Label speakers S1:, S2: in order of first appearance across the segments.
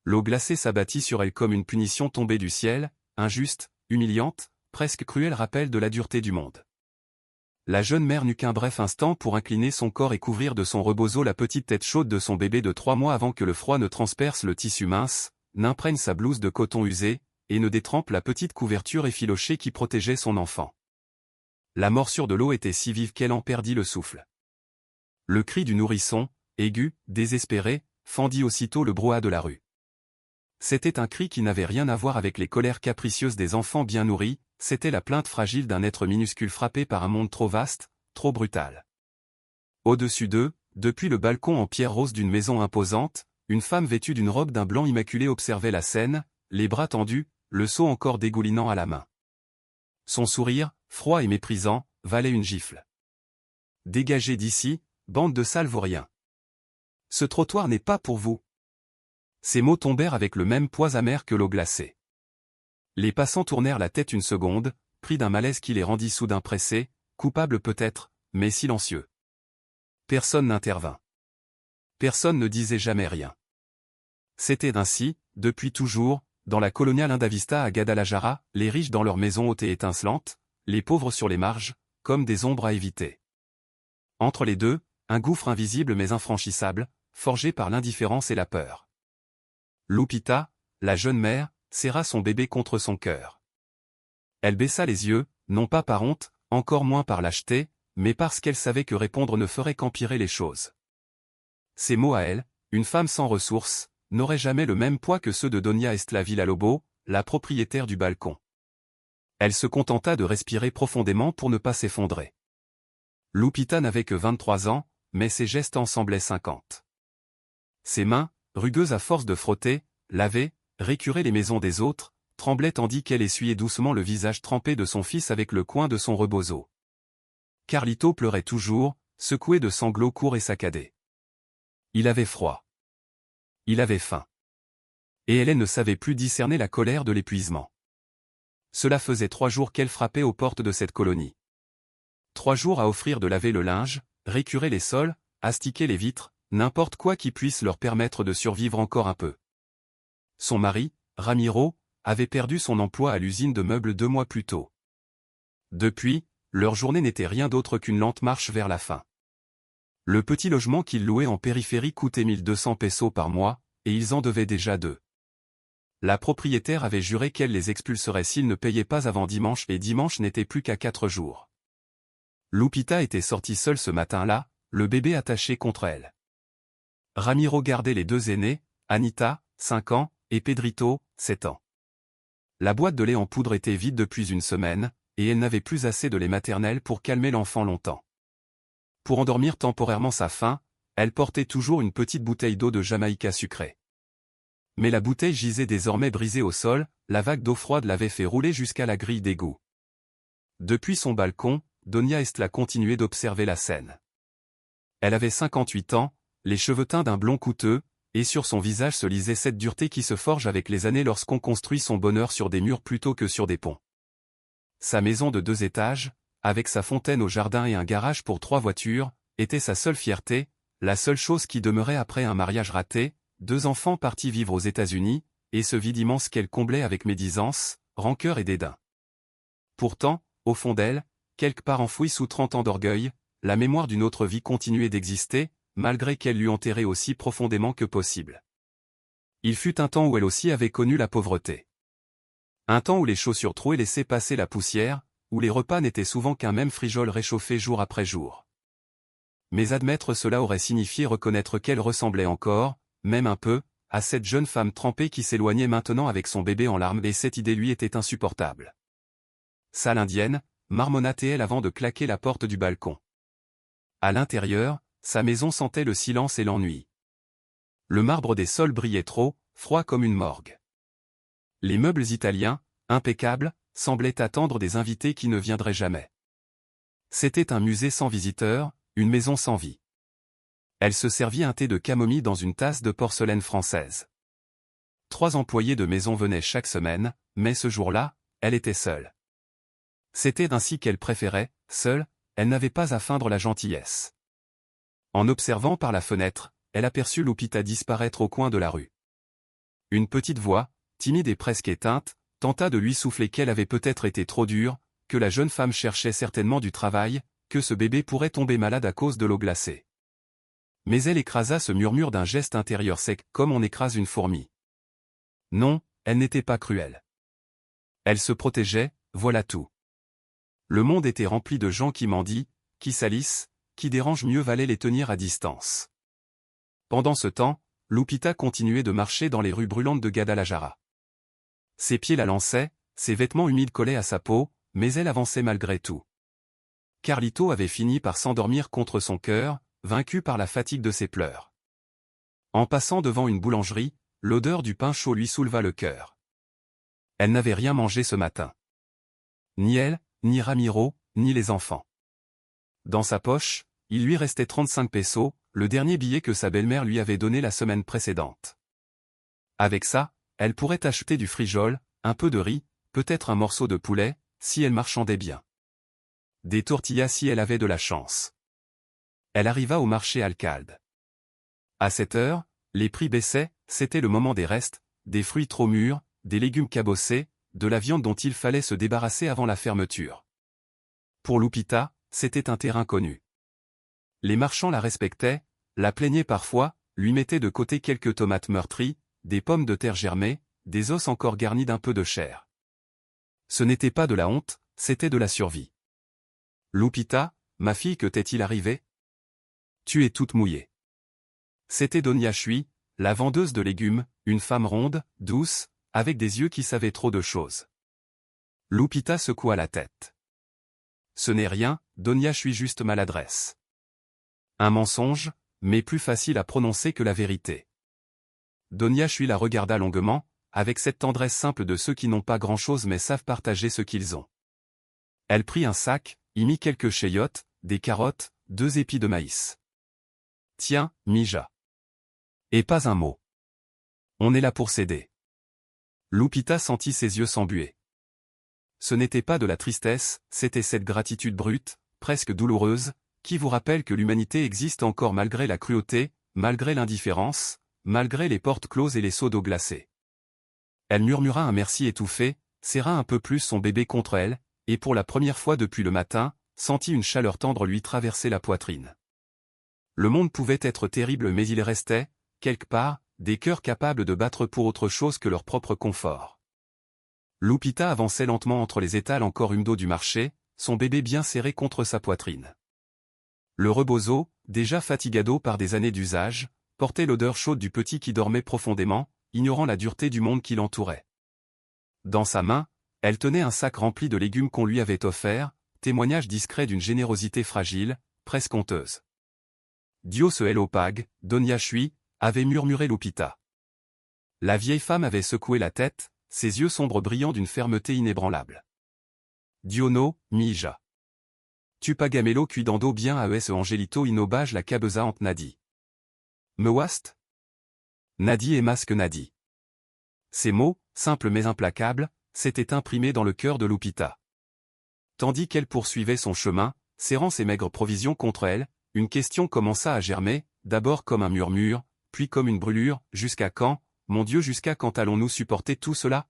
S1: L'eau glacée s'abattit sur elle comme une punition tombée du ciel, injuste, humiliante, presque cruel rappel de la dureté du monde. La jeune mère n'eut qu'un bref instant pour incliner son corps et couvrir de son rebozo la petite tête chaude de son bébé de 3 mois avant que le froid ne transperce le tissu mince, n'imprègne sa blouse de coton usé, et ne détrempe la petite couverture effilochée qui protégeait son enfant. La morsure de l'eau était si vive qu'elle en perdit le souffle. Le cri du nourrisson, aigu, désespéré, fendit aussitôt le brouhaha de la rue. C'était un cri qui n'avait rien à voir avec les colères capricieuses des enfants bien nourris, c'était la plainte fragile d'un être minuscule frappé par un monde trop vaste, trop brutal. Au-dessus d'eux, depuis le balcon en pierre rose d'une maison imposante, une femme vêtue d'une robe d'un blanc immaculé observait la scène, les bras tendus, le seau encore dégoulinant à la main. Son sourire, froid et méprisant, valait une gifle. « Dégagez d'ici, bande de sales vauriens. Ce trottoir n'est pas pour vous. » Ces mots tombèrent avec le même poids amer que l'eau glacée. Les passants tournèrent la tête une seconde, pris d'un malaise qui les rendit soudain pressés, coupables peut-être, mais silencieux. Personne n'intervint. Personne ne disait jamais rien. C'était ainsi, depuis toujours, dans la coloniale Indavista à Guadalajara, les riches dans leurs maisons hautes et étincelantes, les pauvres sur les marges, comme des ombres à éviter. Entre les deux, un gouffre invisible mais infranchissable, forgé par l'indifférence et la peur. Lupita, la jeune mère, serra son bébé contre son cœur. Elle baissa les yeux, non pas par honte, encore moins par lâcheté, mais parce qu'elle savait que répondre ne ferait qu'empirer les choses. Ces mots à elle, une femme sans ressources, n'auraient jamais le même poids que ceux de Doña Estela Villalobos, la propriétaire du balcon. Elle se contenta de respirer profondément pour ne pas s'effondrer. Lupita n'avait que 23 ans, mais ses gestes en semblaient 50. Ses mains, rugueuses à force de frotter, laver, récurer les maisons des autres, tremblaient tandis qu'elle essuyait doucement le visage trempé de son fils avec le coin de son rebozo. Carlito pleurait toujours, secoué de sanglots courts et saccadés. Il avait froid. Il avait faim. Et Hélène ne savait plus discerner la colère de l'épuisement. Cela faisait 3 jours qu'elle frappait aux portes de cette colonie. 3 jours à offrir de laver le linge, récurer les sols, astiquer les vitres, n'importe quoi qui puisse leur permettre de survivre encore un peu. Son mari, Ramiro, avait perdu son emploi à l'usine de meubles 2 mois plus tôt. Depuis, leur journée n'était rien d'autre qu'une lente marche vers la fin. Le petit logement qu'ils louaient en périphérie coûtait 1200 pesos par mois, et ils en devaient déjà 2. La propriétaire avait juré qu'elle les expulserait s'ils ne payaient pas avant dimanche et dimanche n'était plus qu'à 4 jours. Lupita était sortie seule ce matin-là, le bébé attaché contre elle. Ramiro gardait les 2 aînés, Anita, 5 ans, et Pedrito, 7 ans. La boîte de lait en poudre était vide depuis une semaine, et elle n'avait plus assez de lait maternel pour calmer l'enfant longtemps. Pour endormir temporairement sa faim, elle portait toujours une petite bouteille d'eau de Jamaïca sucrée. Mais la bouteille gisait désormais brisée au sol, la vague d'eau froide l'avait fait rouler jusqu'à la grille d'égout. Depuis son balcon, Doña Estela continuait d'observer la scène. Elle avait 58 ans, les cheveux teints d'un blond coûteux, et sur son visage se lisait cette dureté qui se forge avec les années lorsqu'on construit son bonheur sur des murs plutôt que sur des ponts. Sa maison de 2 étages, avec sa fontaine au jardin et un garage pour 3 voitures, était sa seule fierté, la seule chose qui demeurait après un mariage raté, 2 enfants partis vivre aux États-Unis, et ce vide immense qu'elle comblait avec médisance, rancœur et dédain. Pourtant, au fond d'elle, quelque part enfouie sous 30 ans d'orgueil, la mémoire d'une autre vie continuait d'exister, malgré qu'elle l'eût enterrée aussi profondément que possible. Il fut un temps où elle aussi avait connu la pauvreté. Un temps où les chaussures trouées laissaient passer la poussière, où les repas n'étaient souvent qu'un même frijol réchauffé jour après jour. Mais admettre cela aurait signifié reconnaître qu'elle ressemblait encore, même un peu, à cette jeune femme trempée qui s'éloignait maintenant avec son bébé en larmes et cette idée lui était insupportable. Sale indienne, marmonna-t-elle avant de claquer la porte du balcon. À l'intérieur, sa maison sentait le silence et l'ennui. Le marbre des sols brillait trop, froid comme une morgue. Les meubles italiens, impeccables, semblaient attendre des invités qui ne viendraient jamais. C'était un musée sans visiteurs, une maison sans vie. Elle se servit un thé de camomille dans une tasse de porcelaine française. 3 employés de maison venaient chaque semaine, mais ce jour-là, elle était seule. C'était ainsi qu'elle préférait, seule, elle n'avait pas à feindre la gentillesse. En observant par la fenêtre, elle aperçut Lupita disparaître au coin de la rue. Une petite voix, timide et presque éteinte, tenta de lui souffler qu'elle avait peut-être été trop dure, que la jeune femme cherchait certainement du travail, que ce bébé pourrait tomber malade à cause de l'eau glacée. Mais elle écrasa ce murmure d'un geste intérieur sec, comme on écrase une fourmi. Non, elle n'était pas cruelle. Elle se protégeait, voilà tout. Le monde était rempli de gens qui mendient, qui salissent, qui dérangent, mieux valait les tenir à distance. Pendant ce temps, Lupita continuait de marcher dans les rues brûlantes de Guadalajara. Ses pieds la lançaient, ses vêtements humides collaient à sa peau, mais elle avançait malgré tout. Carlito avait fini par s'endormir contre son cœur, vaincu par la fatigue de ses pleurs. En passant devant une boulangerie, l'odeur du pain chaud lui souleva le cœur. Elle n'avait rien mangé ce matin. Ni elle, ni Ramiro, ni les enfants. Dans sa poche, il lui restait 35 pesos, le dernier billet que sa belle-mère lui avait donné la semaine précédente. Avec ça, elle pourrait acheter du frijol, un peu de riz, peut-être un morceau de poulet, si elle marchandait bien. Des tortillas si elle avait de la chance. Elle arriva au marché Alcalde. À cette heure, les prix baissaient, c'était le moment des restes, des fruits trop mûrs, des légumes cabossés, de la viande dont il fallait se débarrasser avant la fermeture. Pour Lupita, c'était un terrain connu. Les marchands la respectaient, la plaignaient parfois, lui mettaient de côté quelques tomates meurtries, des pommes de terre germées, des os encore garnis d'un peu de chair. Ce n'était pas de la honte, c'était de la survie. Lupita, ma fille, que t'est-il arrivé? Tu es toute mouillée. C'était Donia Chui, la vendeuse de légumes, une femme ronde, douce, avec des yeux qui savaient trop de choses. Lupita secoua la tête. Ce n'est rien, Donia Chui, juste maladresse. Un mensonge, mais plus facile à prononcer que la vérité. Donia Chui la regarda longuement, avec cette tendresse simple de ceux qui n'ont pas grand-chose mais savent partager ce qu'ils ont. Elle prit un sac, y mit quelques chayotes, des carottes, 2 épis de maïs. Tiens, Mija. Et pas un mot. On est là pour s'aider. Lupita sentit ses yeux s'embuer. Ce n'était pas de la tristesse, c'était cette gratitude brute, presque douloureuse, qui vous rappelle que l'humanité existe encore malgré la cruauté, malgré l'indifférence, malgré les portes closes et les seaux d'eau glacée. Elle murmura un merci étouffé, serra un peu plus son bébé contre elle, et pour la première fois depuis le matin, sentit une chaleur tendre lui traverser la poitrine. Le monde pouvait être terrible mais il restait, quelque part, des cœurs capables de battre pour autre chose que leur propre confort. Lupita avançait lentement entre les étals encore humides du marché, son bébé bien serré contre sa poitrine. Le rebozo, déjà fatigado par des années d'usage, portait l'odeur chaude du petit qui dormait profondément, ignorant la dureté du monde qui l'entourait. Dans sa main, elle tenait un sac rempli de légumes qu'on lui avait offerts, témoignage discret d'une générosité fragile, presque honteuse. Dios el opague, Donia Chui, avait murmuré Lupita. La vieille femme avait secoué la tête, ses yeux sombres brillant d'une fermeté inébranlable. Diono, Mija. Tu pagamelo cuidando bien a es angelito inobage la cabeza ante Nadi. Mewast? Nadi et masque Nadi. Ces mots, simples mais implacables, s'étaient imprimés dans le cœur de Lupita. Tandis qu'elle poursuivait son chemin, serrant ses maigres provisions contre elle, une question commença à germer, d'abord comme un murmure, puis comme une brûlure, jusqu'à quand, mon Dieu, jusqu'à quand allons-nous supporter tout cela?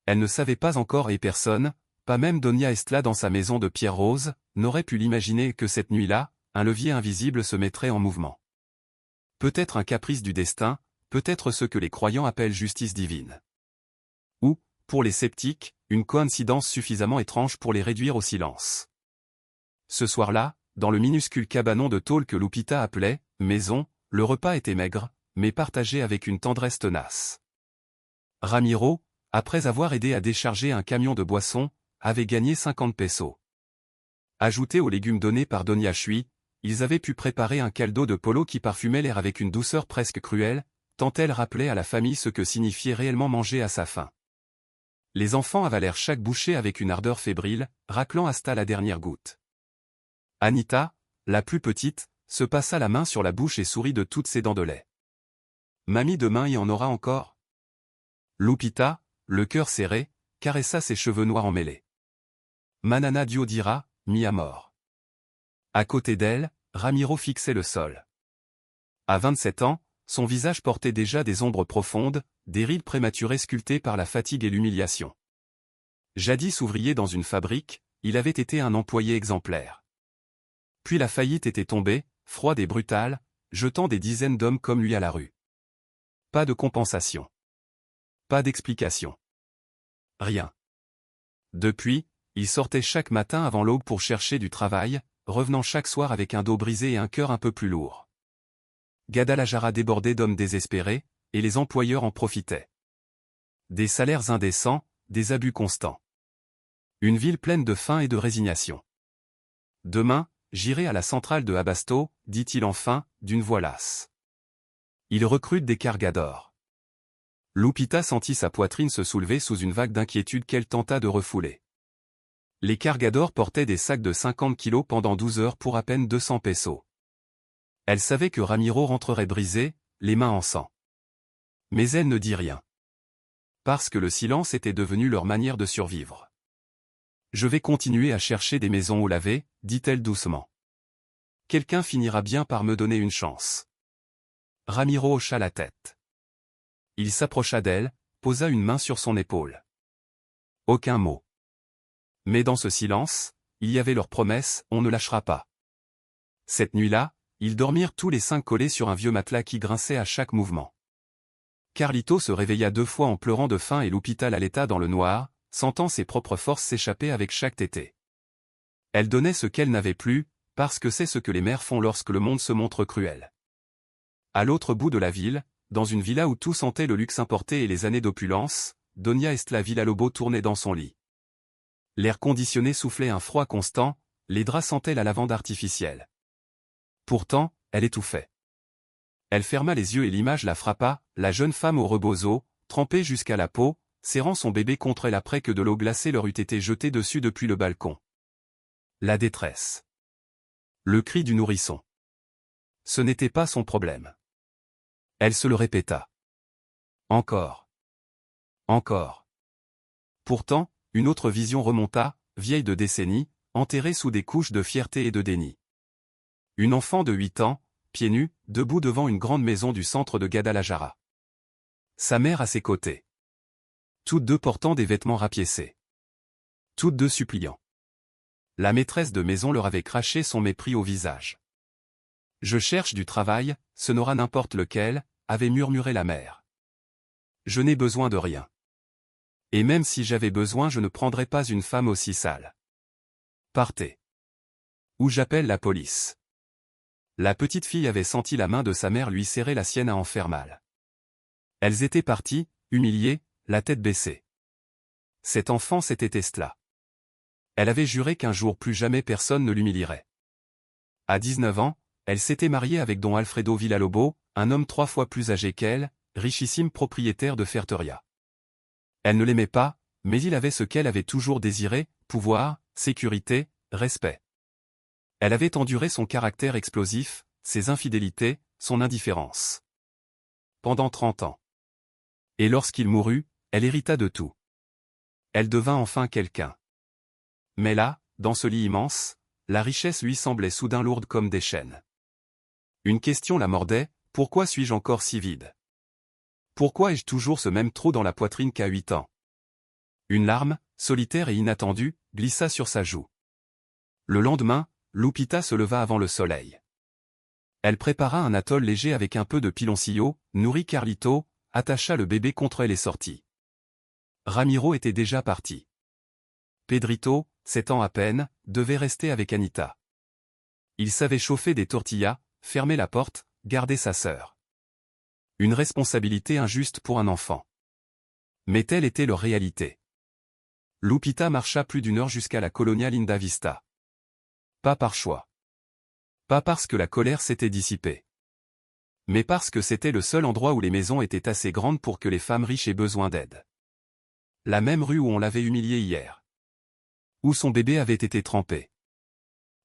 S1: Elle ne savait pas encore et personne, pas même Donia Estla dans sa maison de pierre rose, n'aurait pu l'imaginer que cette nuit-là, un levier invisible se mettrait en mouvement. Peut-être un caprice du destin, peut-être ce que les croyants appellent justice divine. Ou, pour les sceptiques, une coïncidence suffisamment étrange pour les réduire au silence. Ce soir-là, dans le minuscule cabanon de tôle que Lupita appelait « maison », le repas était maigre, mais partagé avec une tendresse tenace. Ramiro, après avoir aidé à décharger un camion de boissons, avait gagné 50 pesos. Ajoutés aux légumes donnés par Donia Chui, ils avaient pu préparer un caldo de polo qui parfumait l'air avec une douceur presque cruelle, tant elle rappelait à la famille ce que signifiait réellement manger à sa faim. Les enfants avalèrent chaque bouchée avec une ardeur fébrile, raclant hasta la dernière goutte. Anita, la plus petite, se passa la main sur la bouche et sourit de toutes ses dents de lait. Mamie demain y en aura encore? Lupita, le cœur serré, caressa ses cheveux noirs emmêlés. Manana Dio dira, mis à mort. À côté d'elle, Ramiro fixait le sol. À 27 ans, son visage portait déjà des ombres profondes, des rides prématurées sculptées par la fatigue et l'humiliation. Jadis ouvrier dans une fabrique, il avait été un employé exemplaire. Puis la faillite était tombée, froide et brutale, jetant des dizaines d'hommes comme lui à la rue. Pas de compensation. Pas d'explication. Rien. Depuis, il sortait chaque matin avant l'aube pour chercher du travail, revenant chaque soir avec un dos brisé et un cœur un peu plus lourd. Guadalajara débordait d'hommes désespérés, et les employeurs en profitaient. Des salaires indécents, des abus constants. Une ville pleine de faim et de résignation. Demain, j'irai à la centrale de Abasto, dit-il enfin, d'une voix lasse. Il recrute des cargadors. Lupita sentit sa poitrine se soulever sous une vague d'inquiétude qu'elle tenta de refouler. Les cargadors portaient des sacs de 50 kilos pendant 12 heures pour à peine 200 pesos. Elle savait que Ramiro rentrerait brisé, les mains en sang. Mais elle ne dit rien. Parce que le silence était devenu leur manière de survivre. Je vais continuer à chercher des maisons où laver, dit-elle doucement. Quelqu'un finira bien par me donner une chance. Ramiro hocha la tête. Il s'approcha d'elle, posa une main sur son épaule. Aucun mot. Mais dans ce silence, il y avait leur promesse, on ne lâchera pas. Cette nuit-là, ils dormirent tous les 5 collés sur un vieux matelas qui grinçait à chaque mouvement. Carlito se réveilla 2 fois en pleurant de faim et Lupita l'allaita dans le noir, sentant ses propres forces s'échapper avec chaque tétée. Elle donnait ce qu'elle n'avait plus, parce que c'est ce que les mères font lorsque le monde se montre cruel. À l'autre bout de la ville, dans une villa où tout sentait le luxe importé et les années d'opulence, Doña Estela Villalobos tournait dans son lit. L'air conditionné soufflait un froid constant, les draps sentaient la lavande artificielle. Pourtant, elle étouffait. Elle ferma les yeux et l'image la frappa, la jeune femme au rebozo, trempée jusqu'à la peau, serrant son bébé contre elle après que de l'eau glacée leur eût été jetée dessus depuis le balcon. La détresse. Le cri du nourrisson. Ce n'était pas son problème. Elle se le répéta. Encore. Encore. Pourtant, une autre vision remonta, vieille de décennies, enterrée sous des couches de fierté et de déni. Une enfant de 8 ans, pieds nus, debout devant une grande maison du centre de Guadalajara. Sa mère à ses côtés. Toutes deux portant des vêtements rapiécés. Toutes deux suppliant. La maîtresse de maison leur avait craché son mépris au visage. « Je cherche du travail, ce n'aura n'importe lequel », avait murmuré la mère. « Je n'ai besoin de rien. Et même si j'avais besoin je ne prendrais pas une femme aussi sale. Partez. Ou j'appelle la police. » La petite fille avait senti la main de sa mère lui serrer la sienne à en faire mal. Elles étaient parties, humiliées, la tête baissée. Cet enfant c'était Estela. Elle avait juré qu'un jour plus jamais personne ne l'humilierait. À 19 ans, elle s'était mariée avec don Alfredo Villalobos, un homme 3 fois plus âgé qu'elle, richissime propriétaire de ferteria. Elle ne l'aimait pas, mais il avait ce qu'elle avait toujours désiré, pouvoir, sécurité, respect. Elle avait enduré son caractère explosif, ses infidélités, son indifférence. Pendant 30 ans. Et lorsqu'il mourut, elle hérita de tout. Elle devint enfin quelqu'un. Mais là, dans ce lit immense, la richesse lui semblait soudain lourde comme des chaînes. Une question la mordait, pourquoi suis-je encore si vide? Pourquoi ai-je toujours ce même trou dans la poitrine qu'à 8 ans? Une larme, solitaire et inattendue, glissa sur sa joue. Le lendemain, Lupita se leva avant le soleil. Elle prépara un atoll léger avec un peu de piloncillo, nourrit Carlito, attacha le bébé contre elle et sortit. Ramiro était déjà parti. Pedrito, 7 ans à peine, devait rester avec Anita. Il savait chauffer des tortillas, fermer la porte, garder sa sœur. Une responsabilité injuste pour un enfant. Mais telle était leur réalité. Lupita marcha plus d'1 heure jusqu'à la colonia Linda Vista. Pas par choix. Pas parce que la colère s'était dissipée. Mais parce que c'était le seul endroit où les maisons étaient assez grandes pour que les femmes riches aient besoin d'aide. La même rue où on l'avait humiliée hier. Où son bébé avait été trempé.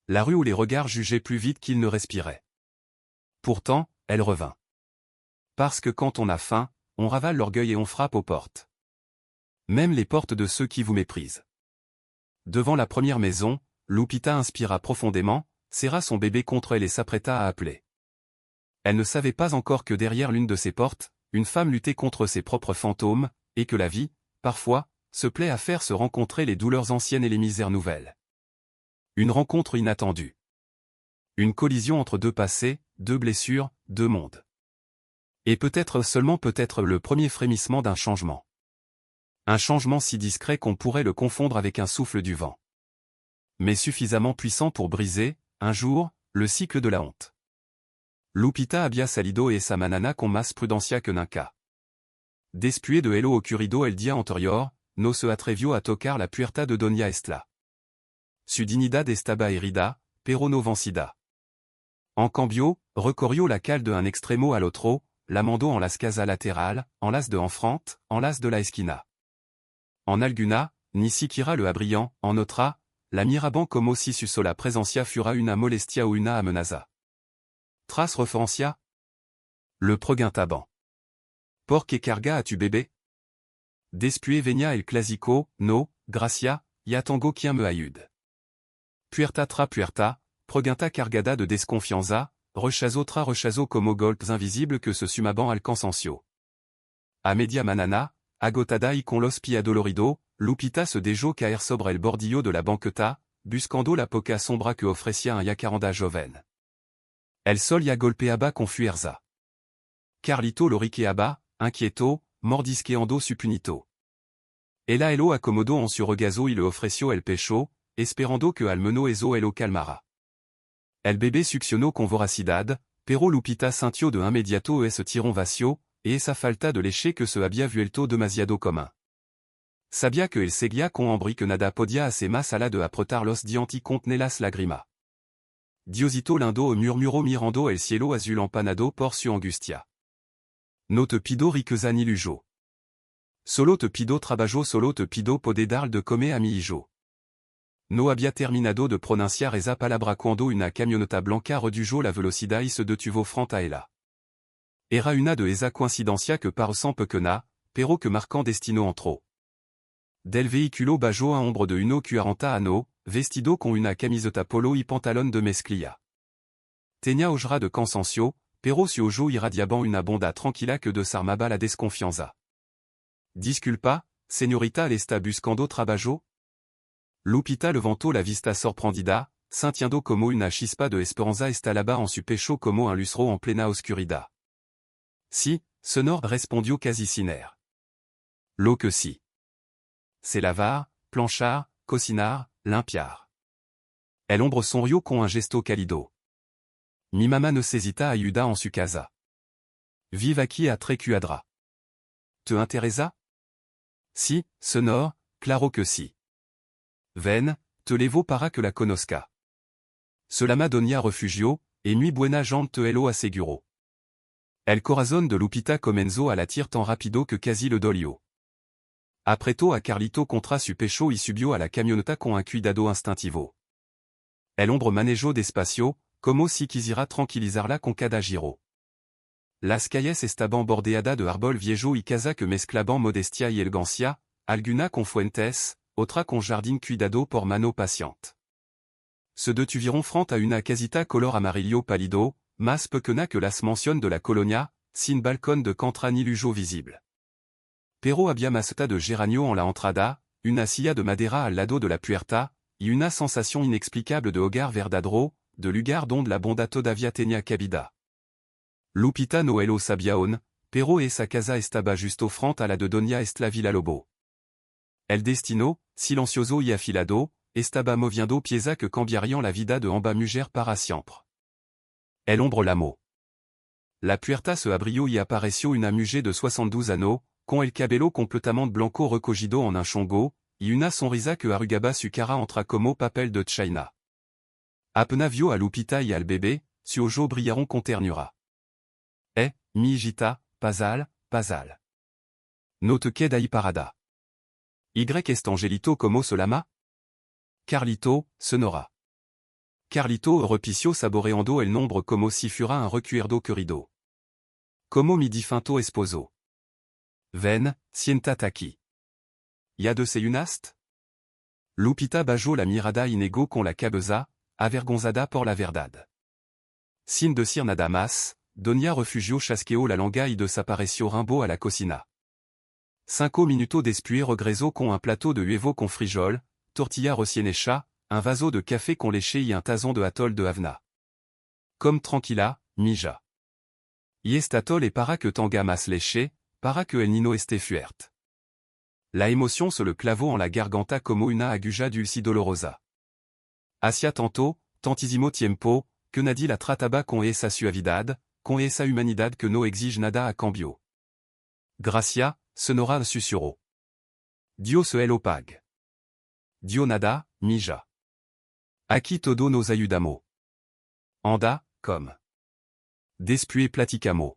S1: La rue où les regards jugeaient plus vite qu'il ne respirait. Pourtant, elle revint. Parce que quand on a faim, on ravale l'orgueil et on frappe aux portes. Même les portes de ceux qui vous méprisent. Devant la première maison, Lupita inspira profondément, serra son bébé contre elle et s'apprêta à appeler. Elle ne savait pas encore que derrière l'une de ces portes, une femme luttait contre ses propres fantômes, et que la vie, parfois, se plaît à faire se rencontrer les douleurs anciennes et les misères nouvelles. Une rencontre inattendue. Une collision entre deux passés, deux blessures, deux mondes. Et peut-être seulement peut-être le premier frémissement d'un changement. Un changement si discret qu'on pourrait le confondre avec un souffle du vent. Mais suffisamment puissant pour briser, un jour, le cycle de la honte. Lupita abbia salido et sa manana con mas prudencia que nunca. Después de hello ocurrido el día anterior, no se atrevió a tocar la puerta de Doña Estela. Su dignidad estaba herida, pero no vencida. En cambio, recorrió la calle de un extremo al otro, la mandó en las casas lateral, en las de enfrente, en las de la esquina. En alguna, ni siquiera le abriant, en otra, la miraban como si su sola presencia fuera una molestia o una amenaza. Tras referencia. Le preguntaban. ¿Por qué carga a tu bébé? Después venía el clásico, no, gracia, ya tengo quien me ayude. Puerta tra puerta, pregunta cargada de desconfianza, rechazo tra rechazo como golpes invisibles que se sumaban al cansancio. A media manana, agotada y con los pies adolorido, Lupita se dejó caer sobre el bordillo de la banqueta, buscando la poca sombra que ofrecía un yacaranda joven. El sol ya golpeaba con fuerza. Carlito lo riqueaba, inquieto, mordisqueando su punito. Ella lo acomodó en su regazo y le ofreció el pecho, esperando que al menos eso lo calmara. El bebé succionó con voracidad, pero Lupita sintió de inmediato ese tirón vacío, et esa falta de leche que se había vuelto demasiado común. Sabía que él seguía con hambre que nada podía hacer más allá de apretar los dientes contener las lágrimas. Diosito lindo murmuró mirando el cielo azul empanado por su angustia. No te pido riqueza ni lujo. Solo te pido trabajo, solo te pido poder dar de comer a mi hijo. No había terminado de pronunciar esa palabra cuando una camioneta blanca redujo la velocidad y se detuvo frente a ella. Era una de esa coincidencia que parecen pequeña, pero que marcan destino entró. Del vehículo bajó un hombre de 1,40 años, vestido con una camiseta polo y pantalón de mezclilla. Tenía ojos de cansancio, pero su ojo irradiaban una bonda tranquila que desarmaba la desconfianza. Disculpa, señorita, ¿le está buscando trabajo? Lupita levantó la vista sorprendida, sintiendo como una chispa de esperanza estalaba en su pecho como un lucero en plena oscuridad. Si, sonor respondió casi sin air. Lo que si. C'est lavar, planchar, cocinar, limpiar. El hombre sonrió con un gesto cálido. Mi mamá necesita ayuda en su casa. Vive aquí a Trecuadra. ¿Te interesa? Si, sonor, claro que si. Ven, te levo para que la conozca. Cela ma doña refugio, et muy buena gente te lo aseguro. El corazón de Lupita comenzó a latir tan rápido que casi le dolió. Apretó a Carlito contra su pecho y subió a la camioneta con un cuidado instintivo. El hombre manejó despacio, como si quisiera tranquilizarla con cada giro. Las calles estaban bordeadas de árbol viejo y casa que mezclaban modestia y elegancia, alguna con fuentes, otra con jardín cuidado por mano paciente. Se detuvieron frente a una casita color amarillo pálido, más pequeña que las mansiones de la colonia, sin balcón de contra ni lujo visible. Pero había maceta de geranio en la entrada, una silla de madera al lado de la puerta, y una sensación inexplicable de hogar verdadero, de lugar donde la bonda todavía tenía cabida. Lupita no lo sabía aún, pero esa casa estaba justo frente a la de Doña Estela Villalobos. El destino, silencioso y afilado, estaba moviendo pieza que cambiarían la vida de amba mujer para siempre. El hombre l'amó. La puerta se abrió y apareció una mujer de 72 años, con el cabello completamente blanco recogido en un chongo, y una sonrisa que arrugaba su cara entre como papel de China. Apenas vio a Lupita y al bebé, su ojo brillaron con ternura. Mi hijita, pasal, pasal. No te queda ahí parada. Y est Angelito como se llama? Carlito, sonora. Carlito repició saboreando el nombre como si fuera un recuerdo querido. Como mi difunto esposo. Ven, siéntate aquí. ¿Ya desayunaste? Lupita bajó la mirada y negó con la cabeza, avergonzada por la verdad. Sin decir nada más, Donia refugio chasqueo la langai de s'apparecio rimbo à la cocina. 5 minuto después regreso con un plateau de huevo con frijol, tortilla recién un vaso de café con leche y un tazon de atol de avena. Comme tranquilla, mija. Y est atol et para que tanga mas leche, para que el nino este fuert. La émotion se le clavo en la garganta como una aguja dulce dolorosa. Hacia tantísimo tiempo, que nadie la trataba con esa suavidad, con esa humanidad que no exige nada a cambio. Gracia, sonora susurró. Dios el opag. Dio nada, mija. Aquí todo nos ayudamos. Anda, comme. Después platicamo.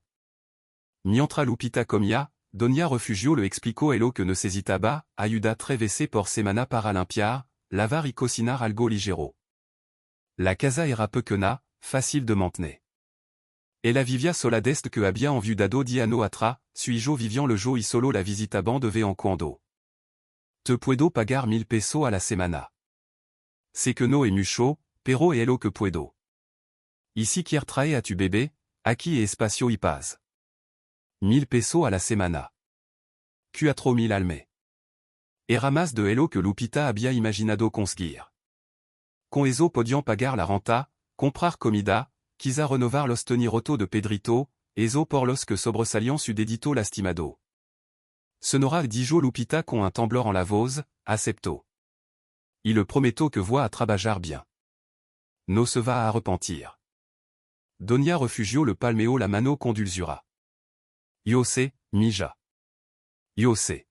S1: Mientras Lupita comía, Donia refugio le explicó elo que necesitaba, ayuda trevese por semana para limpiar, lavar y cocinar algo ligero. La casa era pequeña, facile de mantener. Ella vivia sola dest que había en vue d'ado diano atra, suijo vivian le jo y solo la visitaban de vez en cuando. Te puedo pagar 1000 pesos a la semana. C'est que no es mucho, pero es lo que puedo. Ici quier trae a tu bébé, aquí espacio y paz. 1000 pesos a la semana. Cuatro mil al mes. Era más de elo que Lupita había imaginado conseguir. Con eso podian pagar la renta, comprar comida, quizá renovar los teniroto de Pedrito, eso por los que sobresalian su dedito lastimado. Sonora dijo Lupita con un temblor en la voz, acepto. Y le prometto que voit à trabajar bien. No se va a arrepentir. Donia refugio le palmeo la mano condulsura. Yo sé, mija. Yo sé.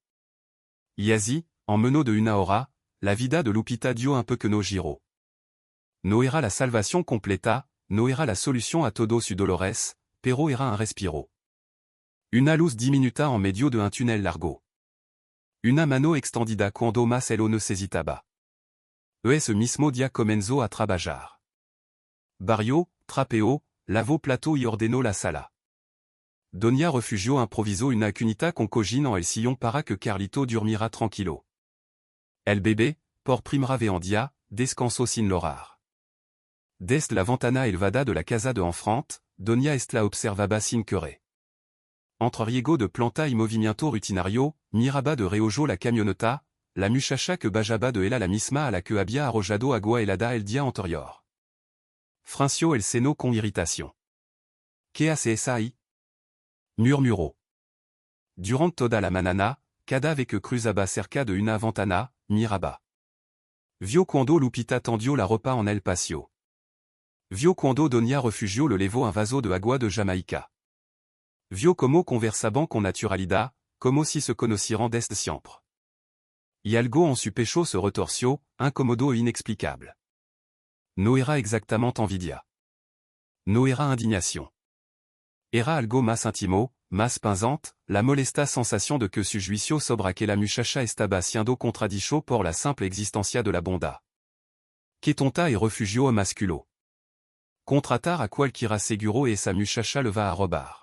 S1: Y así, en menos de una hora, la vida de Lupita dio un peu que no giro. No era la salvación completa, no era la solución a todos sus dolores, pero era un respiro. Una luz diminuta en medio de un tunnel largo. Una mano extendida cuando más elo necesitaba. Ese mismo día comenzó a trabajar. Barrio, trapeo, lavó plato y ordenó la sala. Donia refugio improvisó una cunita con cojine en el sillon para que Carlito durmira tranquilo. El bebé, por primera vez en día, descansó sin lorar. Dest la ventana elevada de la casa de enfrente, Donia est la observaba sin querer. Entre riego de planta y movimiento rutinario, miraba de reojo la camioneta, la muchacha que bajaba de ella la misma a la que había arrojado agua helada el día anterior. Frunció el seno con irritación. ¿Qué hace esa ahí? Murmuró. Durant toda la manana, cada vez que cruzaba cerca de una ventana, miraba. Vio cuando Lupita tendió la ropa en el patio. Vio cuando Donia refugio le levó un vaso de agua de Jamaica. Vio como conversaban con naturalidad, como si se conocieran desde siempre. Y algo en su pecho se retorció, incómodo e inexplicable. No era exactamente envidia. No era indignación. Era algo más íntimo, más pensante, la molesta sensación de que su juicio sobre aquella muchacha estaba siendo contradicho por la simple existencia de la bondad. Que tonta y refugio masculo. Contratar a cualquiera seguro esa muchacha le va a robar.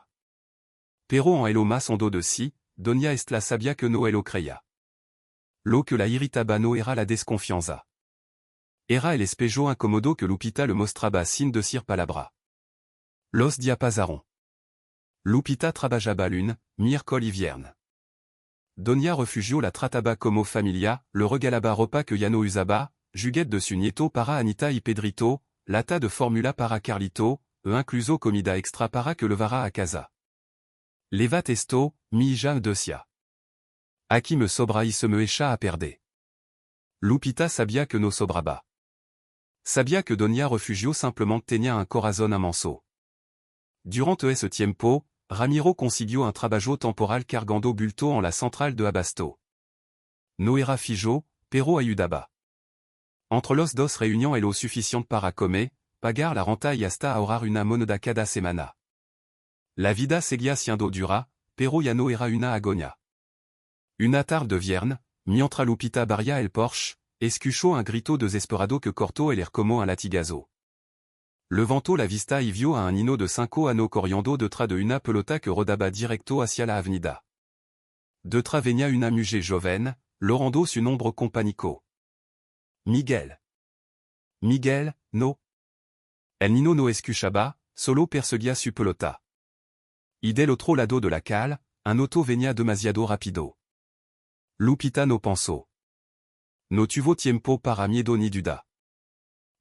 S1: Pero en elo más hondo de sí, Donia est la sabia que no elo creía. Lo que la irritaba no era la desconfianza. Era el espejo incómodo que Lupita le mostraba sin decir palabra. Los dia pasaron. Lupita trabajaba lune, miércoles y viernes. Donia refugio la trataba como familia, le regalaba ropa que ya no usaba, juguete de su nieto para Anita y Pedrito, lata de formula para Carlito, incluso comida extra para que levara a casa. Levat esto, mija decía. Aquí me sobra y se me echa a perder. Lupita sabia que no sobraba. Sabia que Donia refugio simplement tenía un corazón inmenso. Durant ese tiempo, Ramiro consiguió un trabajo temporal cargando bulto en la centrale de Abasto. No era fijo, pero ayudaba. Entre los dos reunión elo suficiente para comer, pagar la renta y hasta ahorrar una moneda cada semana. La vida seguía siendo dura, pero ya no era una agonia. Una tarde de viernes, mientras Lupita barría el Porsche, escuchó un grito desesperado que cortó el como un latigazo. Levantó la vista y vio a un nino de 5 años corriendo detrás de una pelota que rodaba directo hacia la avenida. Detrás venía una mujer joven, lorando su nombre con pánico. Miguel. Miguel, no. El nino no escuchaba, solo perseguía su pelota. Y dell'otro lado de la calle, un auto venia demasiado rapido. Lupita no pensó. No tuvo tiempo para miedo ni duda.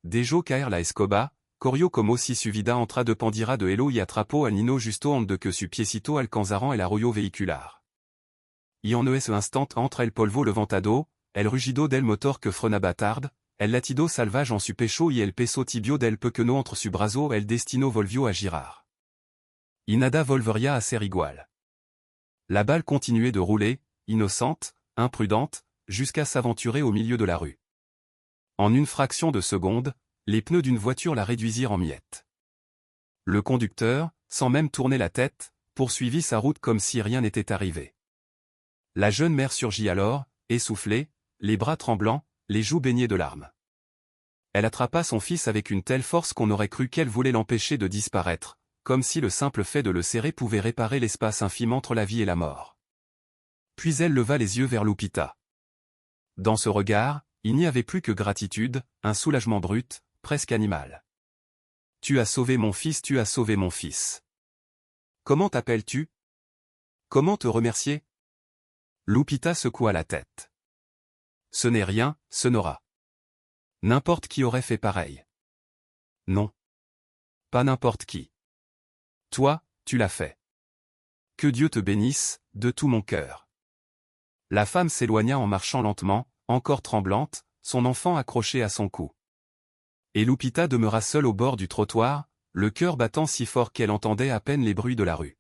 S1: Dejo caer la escoba, corrió como si su vida entra de pendira de hello y atrapó al nino justo onde que su piecito alcanzaran el arroyo vehicular. Y en ese instant entre el polvo levantado, el rugido del motor que frenaba tarde, el latido salvage en su pecho y el peso tibio del pequeño entre su brazo el destino volvió a girar. Y nada volvería a ser igual. La balle continuait de rouler, innocente, imprudente, jusqu'à s'aventurer au milieu de la rue. En une fraction de seconde, les pneus d'une voiture la réduisirent en miettes. Le conducteur, sans même tourner la tête, poursuivit sa route comme si rien n'était arrivé. La jeune mère surgit alors, essoufflée, les bras tremblants, les joues baignées de larmes. Elle attrapa son fils avec une telle force qu'on aurait cru qu'elle voulait l'empêcher de disparaître, comme si le simple fait de le serrer pouvait réparer l'espace infime entre la vie et la mort. Puis elle leva les yeux vers Lupita. Dans ce regard, il n'y avait plus que gratitude, un soulagement brut, presque animal. « Tu as sauvé mon fils, tu as sauvé mon fils. Comment t'appelles-tu? Comment te remercier ?» Lupita secoua la tête. « Ce n'est rien, Sonora. N'importe qui aurait fait pareil. » « Non. Pas n'importe qui. Toi, tu l'as fait. Que Dieu te bénisse, de tout mon cœur. » La femme s'éloigna en marchant lentement, encore tremblante, son enfant accroché à son cou. Et Lupita demeura seule au bord du trottoir, le cœur battant si fort qu'elle entendait à peine les bruits de la rue.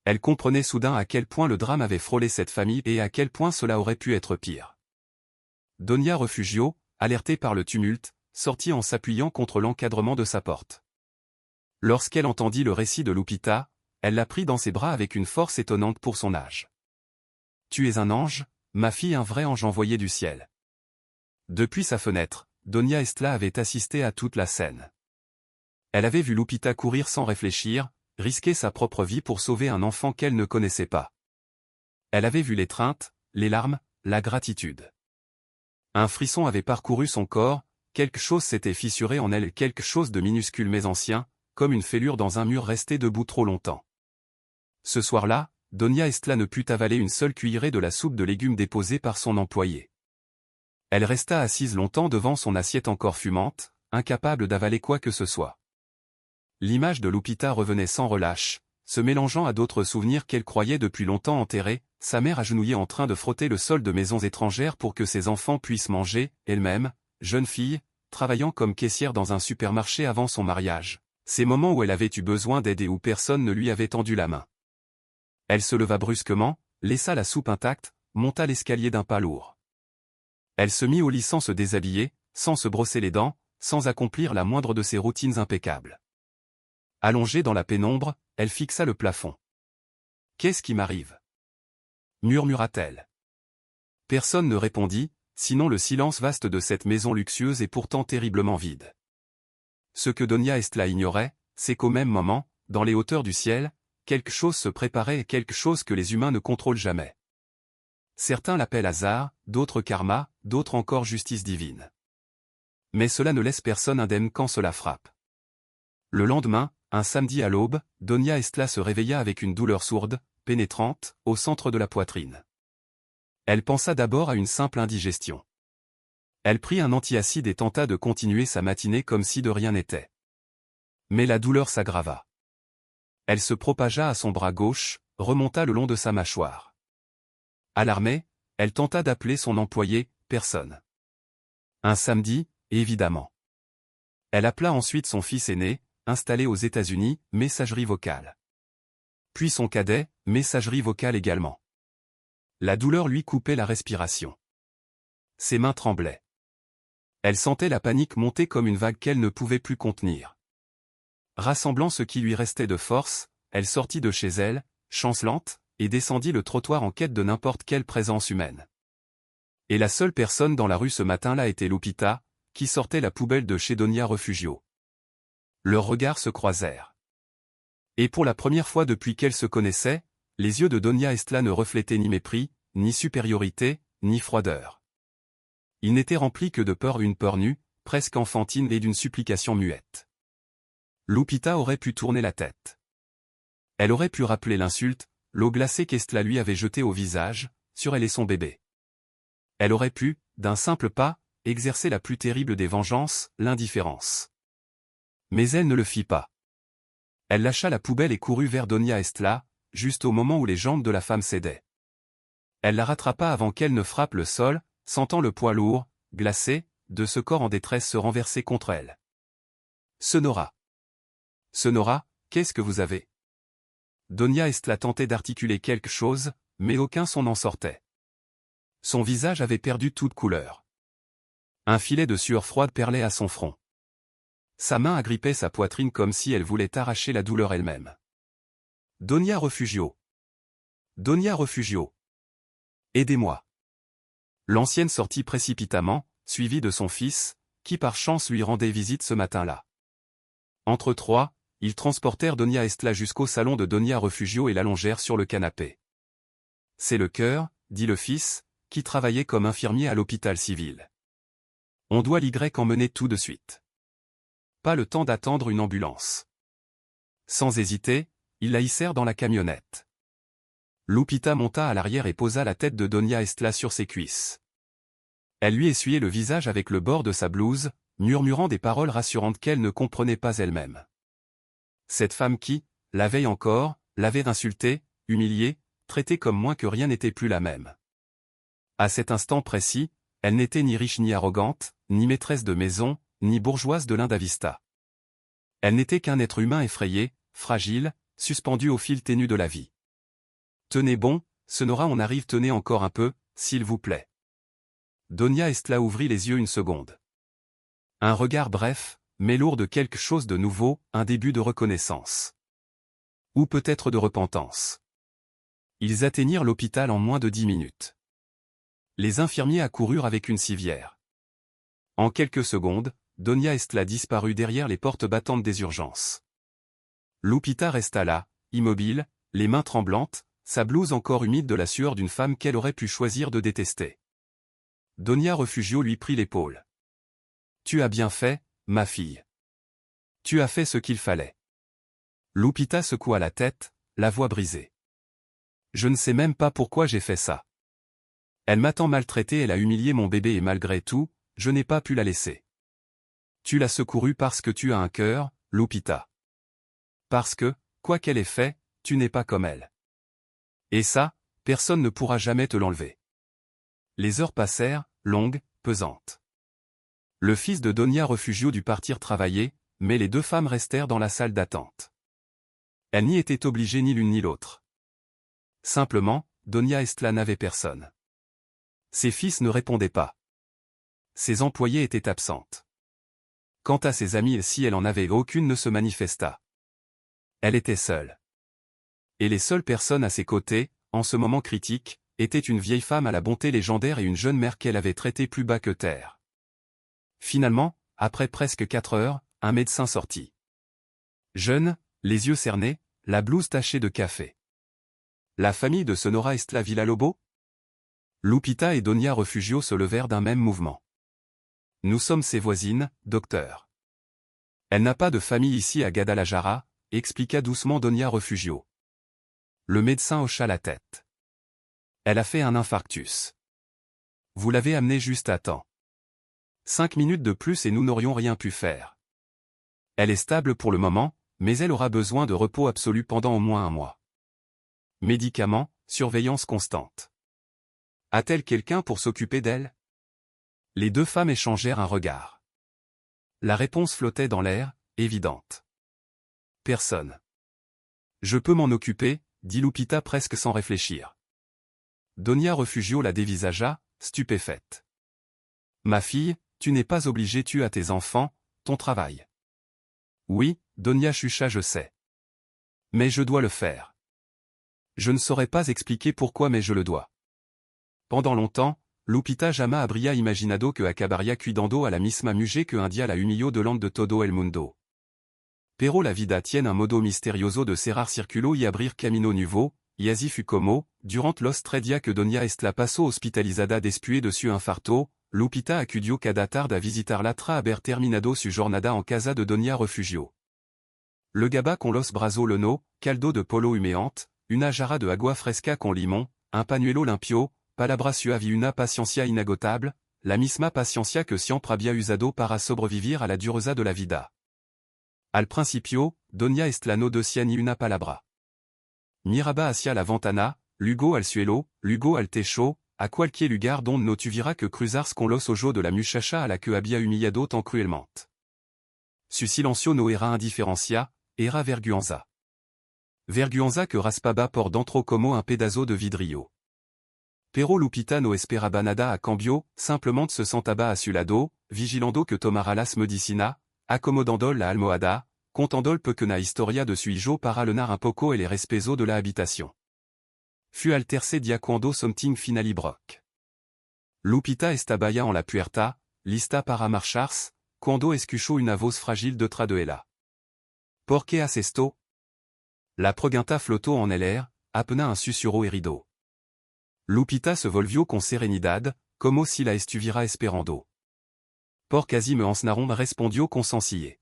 S1: Elle comprenait soudain à quel point le drame avait frôlé cette famille et à quel point cela aurait pu être pire. Doña Refugio, alertée par le tumulte, sortit en s'appuyant contre l'encadrement de sa porte. Lorsqu'elle entendit le récit de Lupita, elle la prit dans ses bras avec une force étonnante pour son âge. « Tu es un ange, ma fille, un vrai ange envoyé du ciel. » Depuis sa fenêtre, Doña Estela avait assisté à toute la scène. Elle avait vu Lupita courir sans réfléchir, risquer sa propre vie pour sauver un enfant qu'elle ne connaissait pas. Elle avait vu l'étreinte, les larmes, la gratitude. Un frisson avait parcouru son corps, quelque chose s'était fissuré en elle, quelque chose de minuscule mais ancien, comme une fêlure dans un mur resté debout trop longtemps. Ce soir-là, Doña Estela ne put avaler une seule cuillerée de la soupe de légumes déposée par son employé. Elle resta assise longtemps devant son assiette encore fumante, incapable d'avaler quoi que ce soit. L'image de Lupita revenait sans relâche, se mélangeant à d'autres souvenirs qu'elle croyait depuis longtemps enterrés, sa mère agenouillée en train de frotter le sol de maisons étrangères pour que ses enfants puissent manger, elle-même, jeune fille, travaillant comme caissière dans un supermarché avant son mariage, ces moments où elle avait eu besoin d'aide et où personne ne lui avait tendu la main. Elle se leva brusquement, laissa la soupe intacte, monta l'escalier d'un pas lourd. Elle se mit au lit sans se déshabiller, sans se brosser les dents, sans accomplir la moindre de ses routines impeccables. Allongée dans la pénombre, elle fixa le plafond. « Qu'est-ce qui m'arrive » murmura-t-elle. Personne ne répondit, sinon le silence vaste de cette maison luxueuse et pourtant terriblement vide. Ce que Doña Estela ignorait, c'est qu'au même moment, dans les hauteurs du ciel, quelque chose se préparait et quelque chose que les humains ne contrôlent jamais. Certains l'appellent hasard, d'autres karma, d'autres encore justice divine. Mais cela ne laisse personne indemne quand cela frappe. Le lendemain, un samedi à l'aube, Doña Estela se réveilla avec une douleur sourde, pénétrante, au centre de la poitrine. Elle pensa d'abord à une simple indigestion. Elle prit un antiacide et tenta de continuer sa matinée comme si de rien n'était. Mais la douleur s'aggrava. Elle se propagea à son bras gauche, remonta le long de sa mâchoire. Alarmée, elle tenta d'appeler son employé, personne. Un samedi, évidemment. Elle appela ensuite son fils aîné, installé aux États-Unis, messagerie vocale. Puis son cadet, messagerie vocale également. La douleur lui coupait la respiration. Ses mains tremblaient. Elle sentait la panique monter comme une vague qu'elle ne pouvait plus contenir. Rassemblant ce qui lui restait de force, elle sortit de chez elle, chancelante, et descendit le trottoir en quête de n'importe quelle présence humaine. Et la seule personne dans la rue ce matin-là était Lupita, qui sortait la poubelle de chez Doña Refugio. Leurs regards se croisèrent. Et pour la première fois depuis qu'elles se connaissaient, les yeux de Doña Estela ne reflétaient ni mépris, ni supériorité, ni froideur. Ils n'étaient remplis que de peur, une peur nue, presque enfantine et d'une supplication muette. Lupita aurait pu tourner la tête. Elle aurait pu rappeler l'insulte, l'eau glacée qu'Estla lui avait jetée au visage, sur elle et son bébé. Elle aurait pu, d'un simple pas, exercer la plus terrible des vengeances, l'indifférence. Mais elle ne le fit pas. Elle lâcha la poubelle et courut vers Donia Estla, juste au moment où les jambes de la femme cédaient. Elle la rattrapa avant qu'elle ne frappe le sol, sentant le poids lourd, glacé, de ce corps en détresse se renverser contre elle. Sonora. Sonora, qu'est-ce que vous avez? Donia Estla tentait d'articuler quelque chose, mais aucun son n'en sortait. Son visage avait perdu toute couleur. Un filet de sueur froide perlait à son front. Sa main agrippait sa poitrine comme si elle voulait arracher la douleur elle-même. Donia Refugio. Donia Refugio. Aidez-moi. L'ancienne sortit précipitamment, suivie de son fils, qui par chance lui rendait visite ce matin-là. Entre trois, ils transportèrent Donia Estla jusqu'au salon de Donia Refugio et l'allongèrent sur le canapé. C'est le cœur, dit le fils, qui travaillait comme infirmier à l'hôpital civil. On doit l'y emmener tout de suite. Pas le temps d'attendre une ambulance. Sans hésiter, ils la hissèrent dans la camionnette. Lupita monta à l'arrière et posa la tête de Donia Estla sur ses cuisses. Elle lui essuyait le visage avec le bord de sa blouse, murmurant des paroles rassurantes qu'elle ne comprenait pas elle-même. Cette femme qui, la veille encore, l'avait insultée, humiliée, traitée comme moins que rien n'était plus la même. À cet instant précis, elle n'était ni riche ni arrogante, ni maîtresse de maison, ni bourgeoise de l'Indavista. Elle n'était qu'un être humain effrayé, fragile, suspendu au fil ténu de la vie. Tenez bon, Sonora, on arrive, tenez encore un peu, s'il vous plaît. Donia Estla ouvrit les yeux une seconde. Un regard bref, mais lourd de quelque chose de nouveau, un début de reconnaissance. Ou peut-être de repentance. Ils atteignirent l'hôpital en moins de 10 minutes. Les infirmiers accoururent avec une civière. En quelques secondes, Donia Estla disparut derrière les portes battantes des urgences. Lupita resta là, immobile, les mains tremblantes, sa blouse encore humide de la sueur d'une femme qu'elle aurait pu choisir de détester. Donia Refugio lui prit l'épaule. « Tu as bien fait, ma fille. Tu as fait ce qu'il fallait. » Lupita secoua la tête, la voix brisée. « Je ne sais même pas pourquoi j'ai fait ça. Elle m'a tant maltraité, elle a humilié mon bébé et malgré tout, je n'ai pas pu la laisser. Tu l'as secourue parce que tu as un cœur, Lupita. Parce que, quoi qu'elle ait fait, tu n'es pas comme elle. Et ça, personne ne pourra jamais te l'enlever. » Les heures passèrent, longues, pesantes. Le fils de Donia Refugio dut partir travailler, mais les deux femmes restèrent dans la salle d'attente. Elles n'y étaient obligées ni l'une ni l'autre. Simplement, Donia Estla n'avait personne. Ses fils ne répondaient pas. Ses employées étaient absentes. Quant à ses amies, si elle en avait, aucune ne se manifesta. Elle était seule. Et les seules personnes à ses côtés, en ce moment critique, étaient une vieille femme à la bonté légendaire et une jeune mère qu'elle avait traitée plus bas que terre. Finalement, après presque 4 heures, un médecin sortit. Jeune, les yeux cernés, la blouse tachée de café. La famille de Sonora Estla Villalobos? Lupita et Donia Refugio se levèrent d'un même mouvement. Nous sommes ses voisines, docteur. Elle n'a pas de famille ici à Guadalajara, expliqua doucement Donia Refugio. Le médecin hocha la tête. Elle a fait un infarctus. Vous l'avez amenée juste à temps. 5 minutes de plus et nous n'aurions rien pu faire. Elle est stable pour le moment, mais elle aura besoin de repos absolu pendant au moins 1 mois. Médicaments, surveillance constante. A-t-elle quelqu'un pour s'occuper d'elle? Les deux femmes échangèrent un regard. La réponse flottait dans l'air, évidente. Personne. Je peux m'en occuper, dit Lupita presque sans réfléchir. Donia Refugio la dévisagea, stupéfaite. Ma fille, tu n'es pas obligée, tu as tes enfants, ton travail. Oui, Donia chucha, je sais. Mais je dois le faire. Je ne saurais pas expliquer pourquoi mais je le dois. Pendant longtemps, Lupita jamais habría imaginado que acabaría cuidando a la misma mujer que un día la humilló delante de todo el mundo. Pero la vida tiene un modo misterioso de cerrar círculo y abrir camino nuevo, y así fue como, durante los 3 días que Donia Estla pasó hospitalizada después de su infarto, Lupita acudió cada tarde a visitar la tra haber terminado su jornada en casa de Donia Refugio. Le gaba con los brazo lono, caldo de polo humeante, una jarra de agua fresca con limon, un pañuelo limpio, palabra suave y una paciencia inagotable, la misma paciencia que siempre había usado para sobrevivir a la dureza de la vida. Al principio, doña Estlano decía ni una palabra. Miraba hacia la ventana, luego al cielo, luego al techo, a cualquier lugar donde no tuviera que cruzarse con los ojos de la muchacha a la que había humillado tan cruelmente. Su silencio no era indiferencia, era vergüenza. Vergüenza que raspaba por dentro como un pedazo de vidrio. Pero Lupita no esperaba nada a cambio, simplemente se sentaba a su lado, vigilando que tomara las medicinas, acomodando la almohada, contando el pequeña historia de su hijo para lenar un poco el respeto de la habitación. Fut al tercer día cuando something finally broke. Lupita estaba ya en la puerta, lista para marcharse, cuando escuchó una voz fragile detrás de ella. ¿Por qué haces esto? La pregunta flotó en el aire, apenas un susurro herido. Lupita se volvió con serenidad, como si la estuviera esperando. Por casi me enseñaron respondió con sencillez.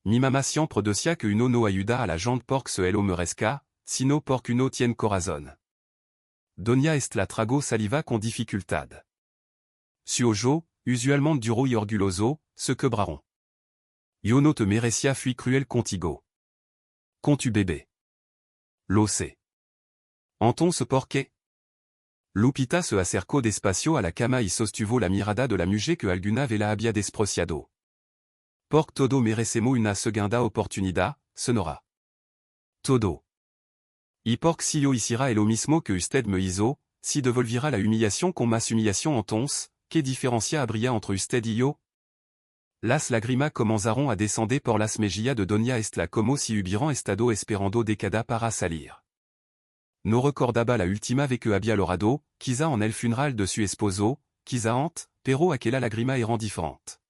S1: Mi mamá siempre decía que uno no ayuda a la gente porque se lo merezca, sino porque uno tiene corazón. Doña Estla tragó saliva con dificultad. Su ojo, usualmente duro y orgulloso, se quebraron. Yo no te merecía fui cruel contigo. Con tu bébé. Lo sé. Entonces por qué? Lupita se acercó despacio a la cama y sostuvo la mirada de la mujer que alguna vez la había despreciado. Porque todo merecemos una segunda oportunidad, sonora. Todo. Y porque si yo hiciera lo mismo que usted me hizo, si devolviera la humillación con más humillación entonces, ¿qué diferencia habría entre usted y yo? Las lágrimas comenzaron a descender por las mejillas de Doña Estla como si hubieran estado esperando décadas para salir. No recordaba la última vez que había lorado, quizá en el funeral de su esposo, quizá antes, pero aquella lágrima eran diferentes.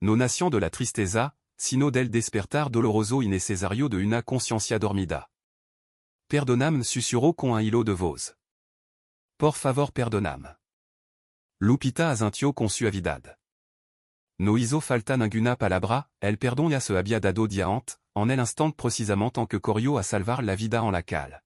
S1: No nació de la tristeza, sino del despertar doloroso y necesario de una conciencia dormida. Perdoname susurró con un hilo de voz. Por favor perdoname. Lupita asintió con suavidad. No hizo falta ninguna palabra, el perdón ya se había dado dia antes, en el instant precisamente en que corrió a salvar la vida en la cal.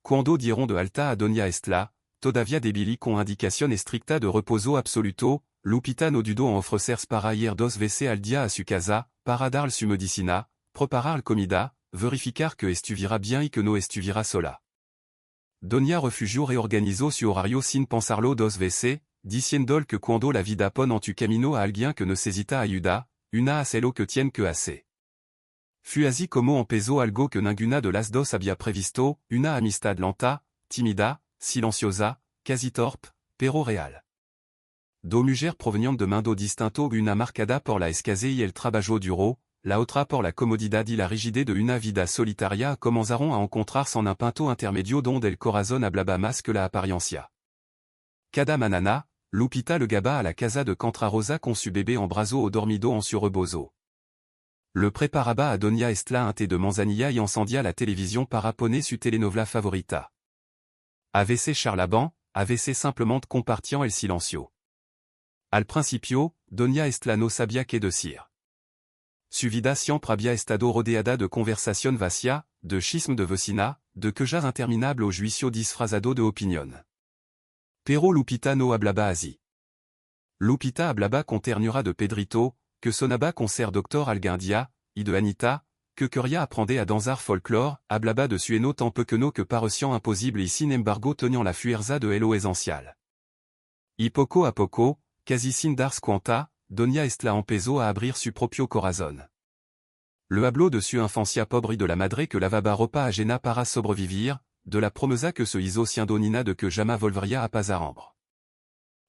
S1: Cuando dieron de alta a Doña Estla, todavía débil y con indicación estricta de reposo absoluto, Lupita no dudó en ofrecerse para ir 2 veces al día a su casa, para darle su medicina, preparar comida, verificar que estuviera bien y que no estuviera sola. Doña Refugio reorganizó su horario sin pensarlo 2 veces, diciendo que cuando la vida pone en tu camino a alguien que necesita ayuda, una hace lo que tiene que hacer. Fue así como empezó algo que ninguna de las dos había previsto, una amistad lenta, tímida, silenciosa, casi torpe, pero real. Dos mujeres provenientes de mundo distinto, una marcada por la escasez y el trabajo duro, la otra por la comodidad y la rigidez de una vida solitaria, comenzaron a encontrarse en un punto intermedio donde el corazón hablaba más que la apariencia. Cada mañana, Lupita llegaba a la casa de Contrarosa con su bebé en brazos o dormido en su reposo. Le preparaba a Doña Estla un té de manzanilla y encendia la télévision para poner su telenovela favorita. A veces charlaban, a veces simplement compartían el silencio. Al principio, Doña Estla no sabía qué decir. Su vida siempre había estado rodeada de conversación vacía, de chismes de vecina, de quejas interminables o juicio disfrazado de opinión. Pero Lupita no hablaba así. Lupita hablaba con ternura de Pedrito, que sonaba con ser doctor alguien día, y de Anita, que quería aprender a danzar folklore, hablaba de su eno tan pequeño que parecía imposible y sin embargo tenían la fuerza de lo esencial. Y poco a poco, casi sin darse cuenta, Doña Estla empezó a abrir su propio corazón. Le habló de su infancia pobre y de la madre que lavaba ropa ajena para sobrevivir, de la promesa que se hizo siendo nina de que jamais volvería a Pasarambro.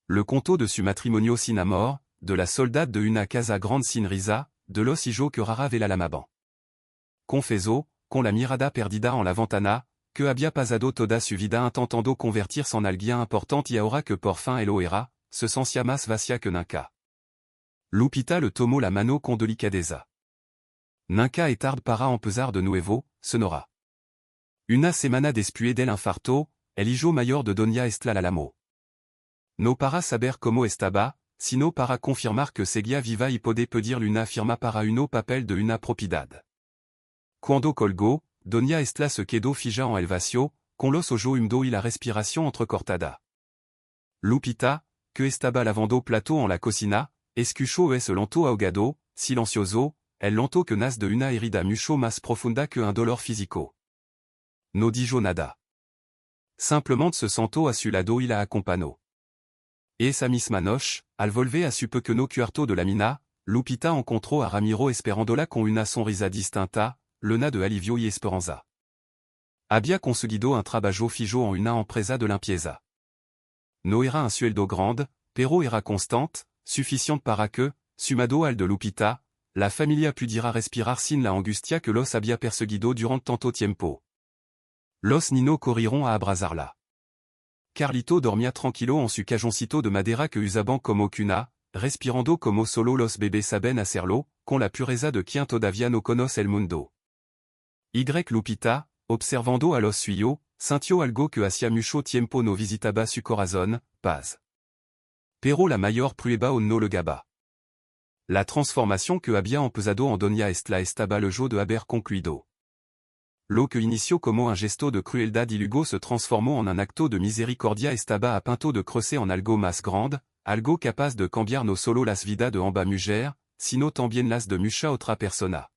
S1: Le contó de su matrimonio sin amor, de la soldad de una casa grande sin risa, de los hijos que rara vela l'amaban. Confesó, con la mirada perdida en la ventana, que había pasado toda su vida intentando convertirse en alguien important y ahora que por fin lo era, se sentía más vacía que nunca. Lupita le tomó la mano con delicadeza. Nunca es tarde para empezar de nuevo, sonora. Una semana después del infarto, el hijo mayor de Doña Estla la llamó. No para saber cómo estaba, sino para confirmar que seguía viva y podía pedirle una firma para uno papel de una propiedad. quando colgo, donia est la se quedo fija en elvacio, con los ojo humdo y la respiración entrecortada. Lupita, que estaba lavando plato en la cocina, escuchó es lento ahogado, silencioso, el lento que nas de una herida mucho más profunda que un dolor físico. No dijo nada. Simplement se sentó a su lado y la acompañó. Esa misma noche, al volver a su pequeño cuarto de la mina, Lupita encontró a Ramiro esperándola con una sonrisa distinta, llena de alivio y esperanza. Había conseguido un trabajo fijo en una empresa de limpieza. No era un sueldo grande, pero era constante, suficiente para que, sumado al de Lupita, la familia pudiera respirar sin la angustia que los había perseguido durante tanto tiempo. Los Nino corrieron a abrazarla. Carlito dormía tranquilo en su cajoncito de madera que usaban como cuna, respirando como solo los bebés saben hacerlo, con la pureza de quien todavía no conoce el mundo. Y Lupita, observando a los suyos, sintió algo que hacía mucho tiempo no visitaba su corazón, paz. Pero la mayor prueba o no le gaba. La transformación que había empezado en Doña Estela estaba luego de haber concluido. Lo que inició como un gesto de crueldad y luego se transformó en un acto de misericordia estaba a punto de crecer en algo más grande, algo capaz de cambiar no solo las vidas de ambas mujeres, sino también las de mucha otra persona.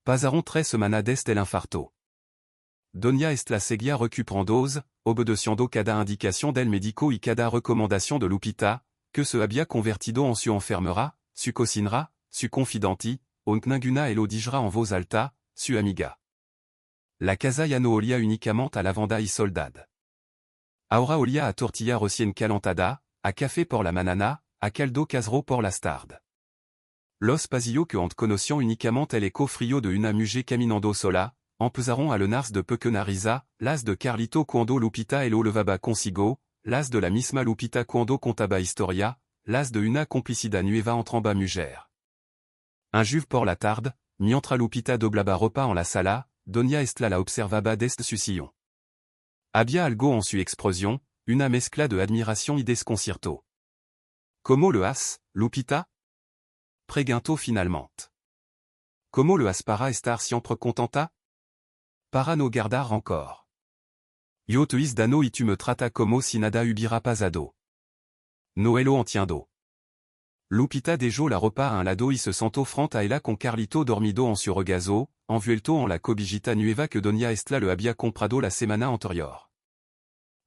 S1: Pasaron 3 semanas desde el infarto. Doña Estela seguía recuperándose, obedeciendo cada indicación del médico y cada recomendación de Lupita, que se había convertido en su enfermera, su cocinera, su confidenti, aunque ninguna lo dijera en voz alta, su amiga. La casa ya no olía únicamente a lavanda y soldad. Ahora olía a tortilla recién calentada, a café por la manana, a caldo casero por las tardes. Los pasillos que ont conocian únicamente el eco frío de una mujer caminando sola, empezaron a llenarse de pequeña risa, las de Carlito cuando Lupita lo levaba consigo, las de la misma Lupita cuando contaba historia, las de una complicidad nueva entre ambas mujeres. Un jueves por la tarde, mientras Lupita doblaba ropa en la sala, Doña Estela la observaba desde su sillón. Había algo en su expresión, una mezcla de admiración y desconcierto. ¿Cómo lo has, Lupita? Preguntó finalmente. ¿Cómo lo has para estar siempre contenta? Para no guardar encore. Yo te hice dano y tu me tratas como si nada hubiera pasado. No lo entiendo. Lupita dejó la ropa a un lado y se sentó frente a ella con Carlito dormido en su regazo, envuelto en la cobijita nueva que Doña Estela le había comprado la semana anterior.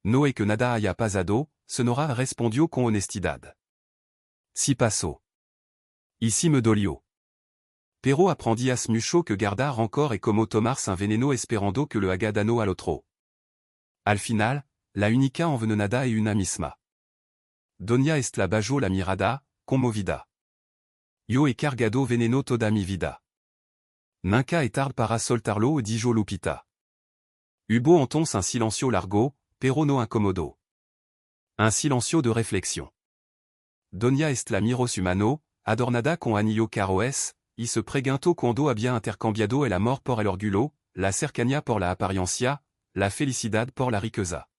S1: No es que nada haya pasado, Sonora respondió con honestidad. Si pasó. Y si me dolió. Pero aprendías mucho que guardar encore y como tomarse un veneno esperando que le haga daño al otro. Al final, la única envenenada es una misma. Doña Estela bajó la mirada, conmovida. Yo he cargado veneno toda mi vida. Nunca es tarde para soltarlo, dijo Lupita. Hubo entonces un silencio largo, pero no incómodo. Un silencio de reflexión. Doña Estela miró su mano, adornada con anillo caroes, y se preguntó cuando había intercambiado el amor por el orgullo, la cercanía por la apariencia, la felicidad por la riqueza.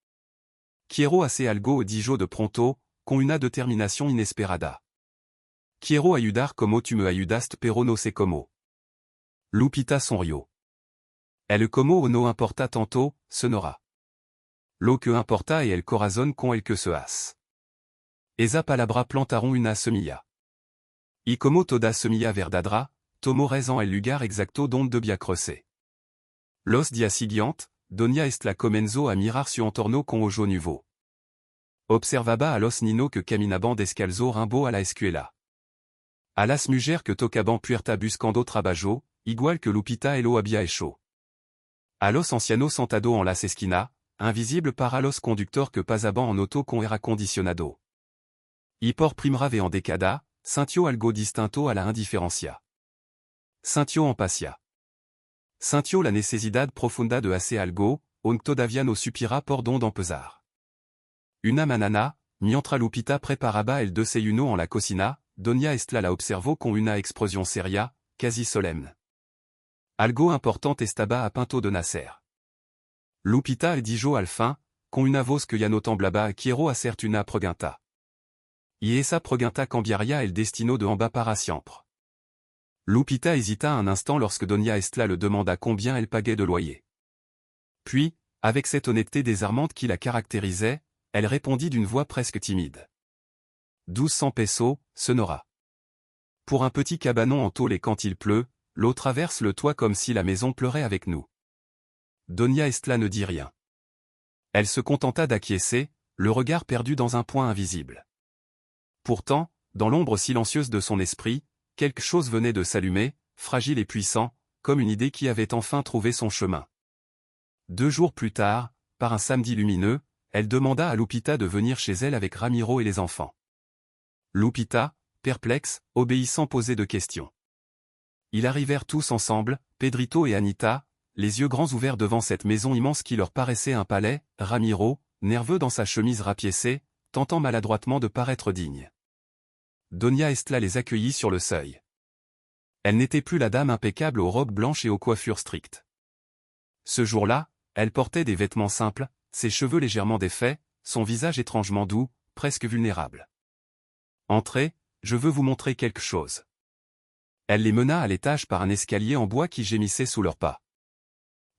S1: Quiero hacer algo, dijo de pronto, con una determinación inesperada. Quiero ayudar como tu me ayudaste pero no sé cómo. Lupita sonrió. El cómo no importa tanto, Sonora. Lo que importa es el corazón con el que se hace. Esa palabra plantaron una semilla. Y como toda semilla verdadera, tomó raison el lugar exacto donde debía crecer. Los días siguientes, Doña Estela comenzó a mirar su entorno con ojo nuevo. Observaba a los niños que caminaban descalzo rumbo a la escuela. A las mujeres que tocaban puerta buscando trabajo, igual que Lupita lo había hecho. A los ancianos sentados en las esquinas, invisibles para los conductores que pasaban en auto con aire acondicionado. Y por primera vez en década, sintió algo distinto a la indiferencia. Sintió empatía. Sintió la necesidad profunda de hacer algo, aunque todavía no supiera por dónde empezar. Una mañana, mientras Lupita preparaba el desayuno en la cocina, Doña Estela la observó con una expresión seria, casi solemne. Algo importante estaba a punto de nacer. Lupita le dijo al fin, con una voz que ya no temblaba, quiero hacerte una pregunta. Y esa pregunta cambiaría el destino de ambas para siempre. Lupita hésita un instant lorsque Doña Estela le demanda combien elle pagait de loyer. Puis, avec cette honnêteté désarmante qui la caractérisait, elle répondit d'une voix presque timide. 1200 pesos, Sonora. Pour un petit cabanon en tôle et quand il pleut, l'eau traverse le toit comme si la maison pleurait avec nous. Doña Estela ne dit rien. Elle se contenta d'acquiescer, le regard perdu dans un point invisible. Pourtant, dans l'ombre silencieuse de son esprit, quelque chose venait de s'allumer, fragile et puissant, comme une idée qui avait enfin trouvé son chemin. 2 jours plus tard, par un samedi lumineux, elle demanda à Lupita de venir chez elle avec Ramiro et les enfants. Lupita, perplexe, obéissant posait de questions. Ils arrivèrent tous ensemble, Pedrito et Anita, les yeux grands ouverts devant cette maison immense qui leur paraissait un palais, Ramiro, nerveux dans sa chemise rapiécée, tentant maladroitement de paraître digne. Doña Estela les accueillit sur le seuil. Elle n'était plus la dame impeccable aux robes blanches et aux coiffures strictes. Ce jour-là, elle portait des vêtements simples, ses cheveux légèrement défaits, son visage étrangement doux, presque vulnérable. « Entrez, je veux vous montrer quelque chose. » Elle les mena à l'étage par un escalier en bois qui gémissait sous leurs pas.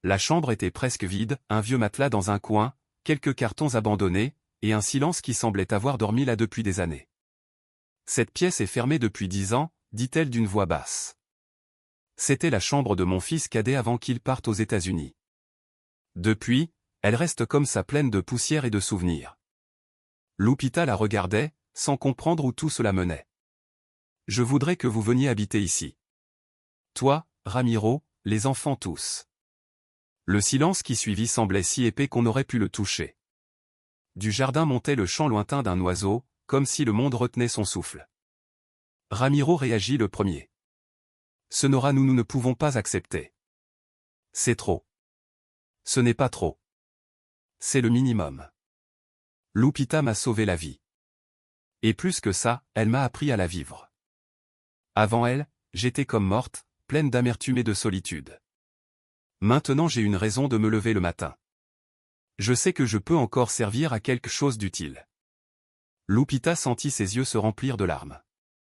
S1: La chambre était presque vide, un vieux matelas dans un coin, quelques cartons abandonnés, et un silence qui semblait avoir dormi là depuis des années. « Cette pièce est fermée depuis 10 ans, dit-elle d'une voix basse. C'était la chambre de mon fils cadet avant qu'il parte aux États-Unis. Depuis, elle reste comme ça pleine de poussière et de souvenirs. Lupita la regardait, sans comprendre où tout cela menait. « Je voudrais que vous veniez habiter ici. Toi, Ramiro, les enfants tous. » Le silence qui suivit semblait si épais qu'on aurait pu le toucher. Du jardin montait le chant lointain d'un oiseau, comme si le monde retenait son souffle. Ramiro réagit le premier. « Sonora, nous ne pouvons pas accepter. C'est trop. Ce n'est pas trop. C'est le minimum. Lupita m'a sauvé la vie. Et plus que ça, elle m'a appris à la vivre. Avant elle, j'étais comme morte, pleine d'amertume et de solitude. Maintenant j'ai une raison de me lever le matin. Je sais que je peux encore servir à quelque chose d'utile. » Lupita sentit ses yeux se remplir de larmes.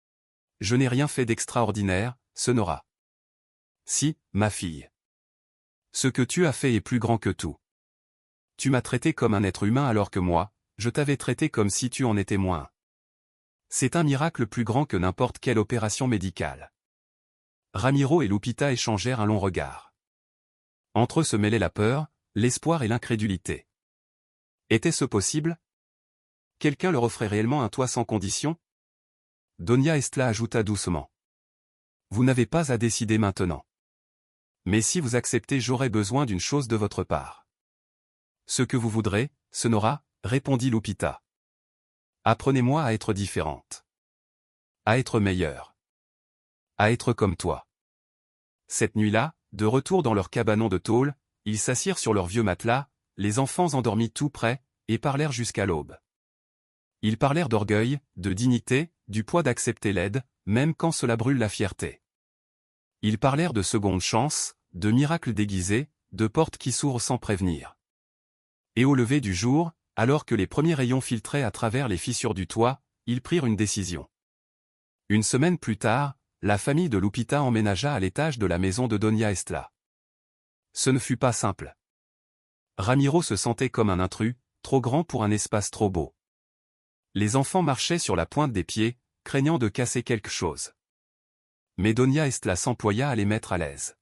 S1: « Je n'ai rien fait d'extraordinaire, Sonora. »« Si, ma fille. Ce que tu as fait est plus grand que tout. Tu m'as traité comme un être humain alors que moi, je t'avais traité comme si tu en étais moins. C'est un miracle plus grand que n'importe quelle opération médicale. » Ramiro et Lupita échangèrent un long regard. Entre eux se mêlaient la peur, l'espoir et l'incrédulité. Était-ce possible? Quelqu'un leur offrait réellement un toit sans condition? Doña Estela ajouta doucement. « Vous n'avez pas à décider maintenant. Mais si vous acceptez, j'aurai besoin d'une chose de votre part. »« Ce que vous voudrez, Sonora, » répondit Lupita. « Apprenez-moi à être différente. À être meilleure. À être comme toi. » Cette nuit-là, de retour dans leur cabanon de tôle, ils s'assirent sur leur vieux matelas, les enfants endormis tout près, et parlèrent jusqu'à l'aube. Ils parlèrent d'orgueil, de dignité, du poids d'accepter l'aide, même quand cela brûle la fierté. Ils parlèrent de seconde chance, de miracles déguisés, de portes qui s'ouvrent sans prévenir. Et au lever du jour, alors que les premiers rayons filtraient à travers les fissures du toit, ils prirent une décision. Une semaine plus tard, la famille de Lupita emménagea à l'étage de la maison de Doña Estela. Ce ne fut pas simple. Ramiro se sentait comme un intrus, trop grand pour un espace trop beau. Les enfants marchaient sur la pointe des pieds, craignant de casser quelque chose. Mais Doña Estela s'employa à les mettre à l'aise.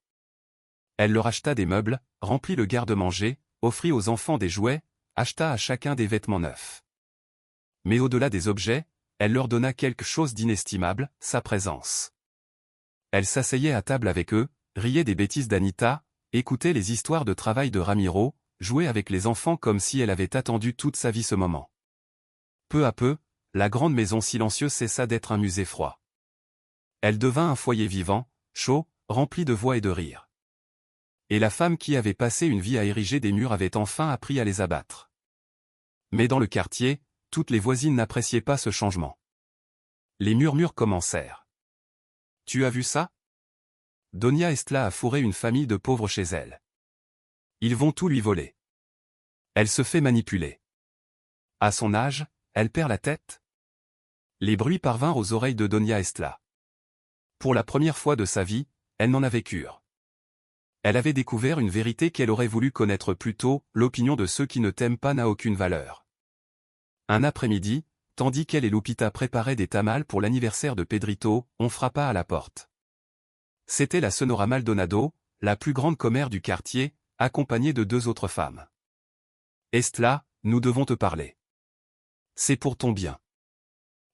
S1: Elle leur acheta des meubles, remplit le garde-manger, offrit aux enfants des jouets, acheta à chacun des vêtements neufs. Mais au-delà des objets, elle leur donna quelque chose d'inestimable, sa présence. Elle s'asseyait à table avec eux, riait des bêtises d'Anita, écoutait les histoires de travail de Ramiro, jouait avec les enfants comme si elle avait attendu toute sa vie ce moment. Peu à peu, la grande maison silencieuse cessa d'être un musée froid. Elle devint un foyer vivant, chaud, rempli de voix et de rires. Et la femme qui avait passé une vie à ériger des murs avait enfin appris à les abattre. Mais dans le quartier, toutes les voisines n'appréciaient pas ce changement. Les murmures commencèrent. « Tu as vu ça? Doña Estela a fourré une famille de pauvres chez elle. Ils vont tout lui voler. Elle se fait manipuler. À son âge, elle perd la tête ?» Les bruits parvinrent aux oreilles de Doña Estela. Pour la première fois de sa vie, elle n'en avait cure. Elle avait découvert une vérité qu'elle aurait voulu connaître plus tôt, l'opinion de ceux qui ne t'aiment pas n'a aucune valeur. Un après-midi, tandis qu'elle et Lupita préparaient des tamales pour l'anniversaire de Pedrito, on frappa à la porte. C'était la Sonora Maldonado, la plus grande commère du quartier, accompagnée de 2 autres femmes. « Estla, nous devons te parler. C'est pour ton bien. »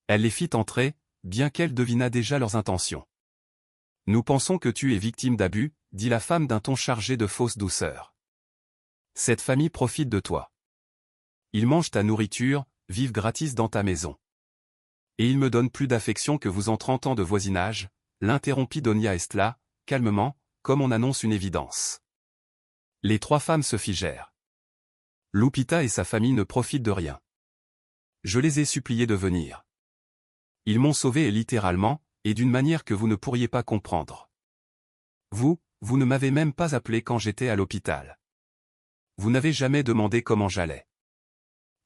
S1: Elle les fit entrer, bien qu'elle devinât déjà leurs intentions. « Nous pensons que tu es victime d'abus, » dit la femme d'un ton chargé de fausse douceur. « Cette famille profite de toi. Ils mangent ta nourriture, vivent gratis dans ta maison. Et ils me donnent plus d'affection que vous en 30 ans de voisinage, » l'interrompit Doña Estla, calmement, comme on annonce une évidence. Les 3 femmes se figèrent. Lupita et sa famille ne profitent de rien. Je les ai suppliés de venir. Ils m'ont sauvé et littéralement, et d'une manière que vous ne pourriez pas comprendre. Vous ne m'avez même pas appelé quand j'étais à l'hôpital. Vous n'avez jamais demandé comment j'allais.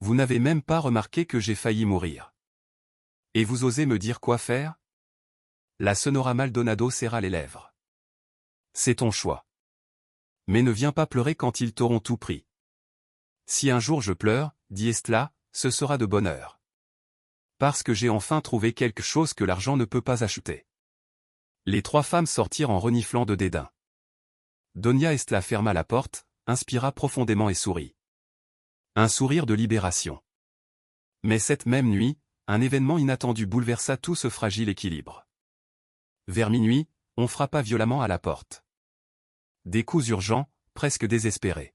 S1: Vous n'avez même pas remarqué que j'ai failli mourir. Et vous osez me dire quoi faire? La Sonora Maldonado serra les lèvres. C'est ton choix. Mais ne viens pas pleurer quand ils t'auront tout pris. Si un jour je pleure, dit Estla, ce sera de bonne heure. Parce que j'ai enfin trouvé quelque chose que l'argent ne peut pas acheter. Les 3 femmes sortirent en reniflant de dédain. Doña Estla ferma la porte, inspira profondément et sourit. Un sourire de libération. Mais cette même nuit, un événement inattendu bouleversa tout ce fragile équilibre. Vers minuit, on frappa violemment à la porte. Des coups urgents, presque désespérés.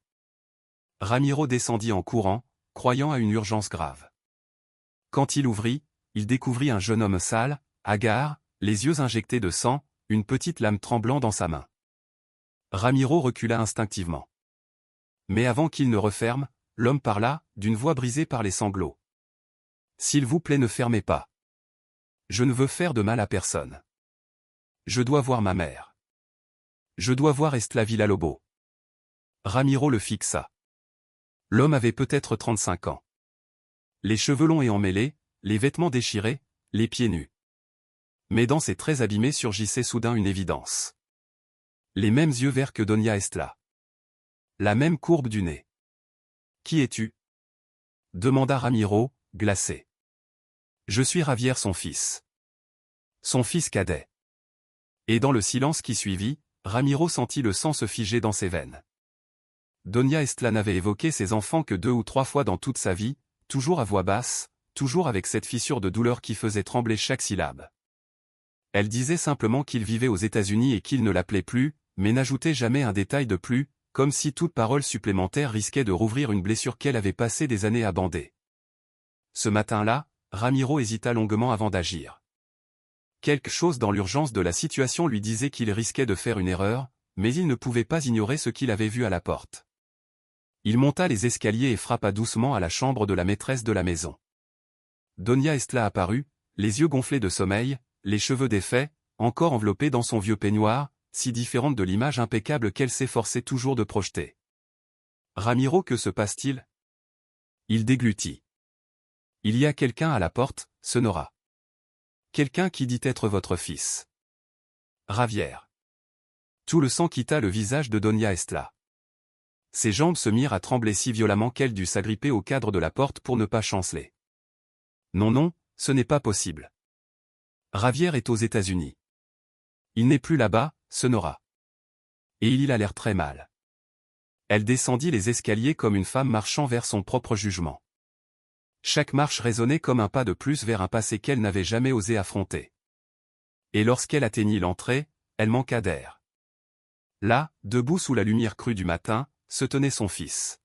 S1: Ramiro descendit en courant, croyant à une urgence grave. Quand il ouvrit, il découvrit un jeune homme sale, hagard, les yeux injectés de sang, une petite lame tremblant dans sa main. Ramiro recula instinctivement. Mais avant qu'il ne referme, l'homme parla, d'une voix brisée par les sanglots. « S'il vous plaît, ne fermez pas. Je ne veux faire de mal à personne. Je dois voir ma mère. Je dois voir Estla Villalobos. » Ramiro le fixa. L'homme avait peut-être 35 ans. Les cheveux longs et emmêlés, les vêtements déchirés, les pieds nus. Mais dans ses traits abîmés surgissait soudain une évidence. Les mêmes yeux verts que Doña Estla. La même courbe du nez. « Qui es-tu » demanda Ramiro, glacé. « Je suis Javier, son fils. Son fils cadet. » Et dans le silence qui suivit, Ramiro sentit le sang se figer dans ses veines. Doña Estla n'avait évoqué ses enfants que 2 ou 3 fois dans toute sa vie, toujours à voix basse, toujours avec cette fissure de douleur qui faisait trembler chaque syllabe. Elle disait simplement qu'il vivait aux États-Unis et qu'il ne l'appelait plus, mais n'ajoutait jamais un détail de plus, comme si toute parole supplémentaire risquait de rouvrir une blessure qu'elle avait passé des années à bander. Ce matin-là, Ramiro hésita longuement avant d'agir. Quelque chose dans l'urgence de la situation lui disait qu'il risquait de faire une erreur, mais il ne pouvait pas ignorer ce qu'il avait vu à la porte. Il monta les escaliers et frappa doucement à la chambre de la maîtresse de la maison. Doña Estla apparut, les yeux gonflés de sommeil, les cheveux défaits, encore enveloppés dans son vieux peignoir, si différente de l'image impeccable qu'elle s'efforçait toujours de projeter. « Ramiro, que se passe-t-il » Il déglutit. « Il y a quelqu'un à la porte, Sonora. Quelqu'un qui dit être votre fils. Javier. » Tout le sang quitta le visage de Doña Estla. Ses jambes se mirent à trembler si violemment qu'elle dut s'agripper au cadre de la porte pour ne pas chanceler. « Non, non, ce n'est pas possible. Javier est aux États-Unis. Il n'est plus là-bas, Sonora. Et il a l'air très mal. » Elle descendit les escaliers comme une femme marchant vers son propre jugement. Chaque marche résonnait comme un pas de plus vers un passé qu'elle n'avait jamais osé affronter. Et lorsqu'elle atteignit l'entrée, elle manqua d'air. Là, debout sous la lumière crue du matin, se tenait son fils.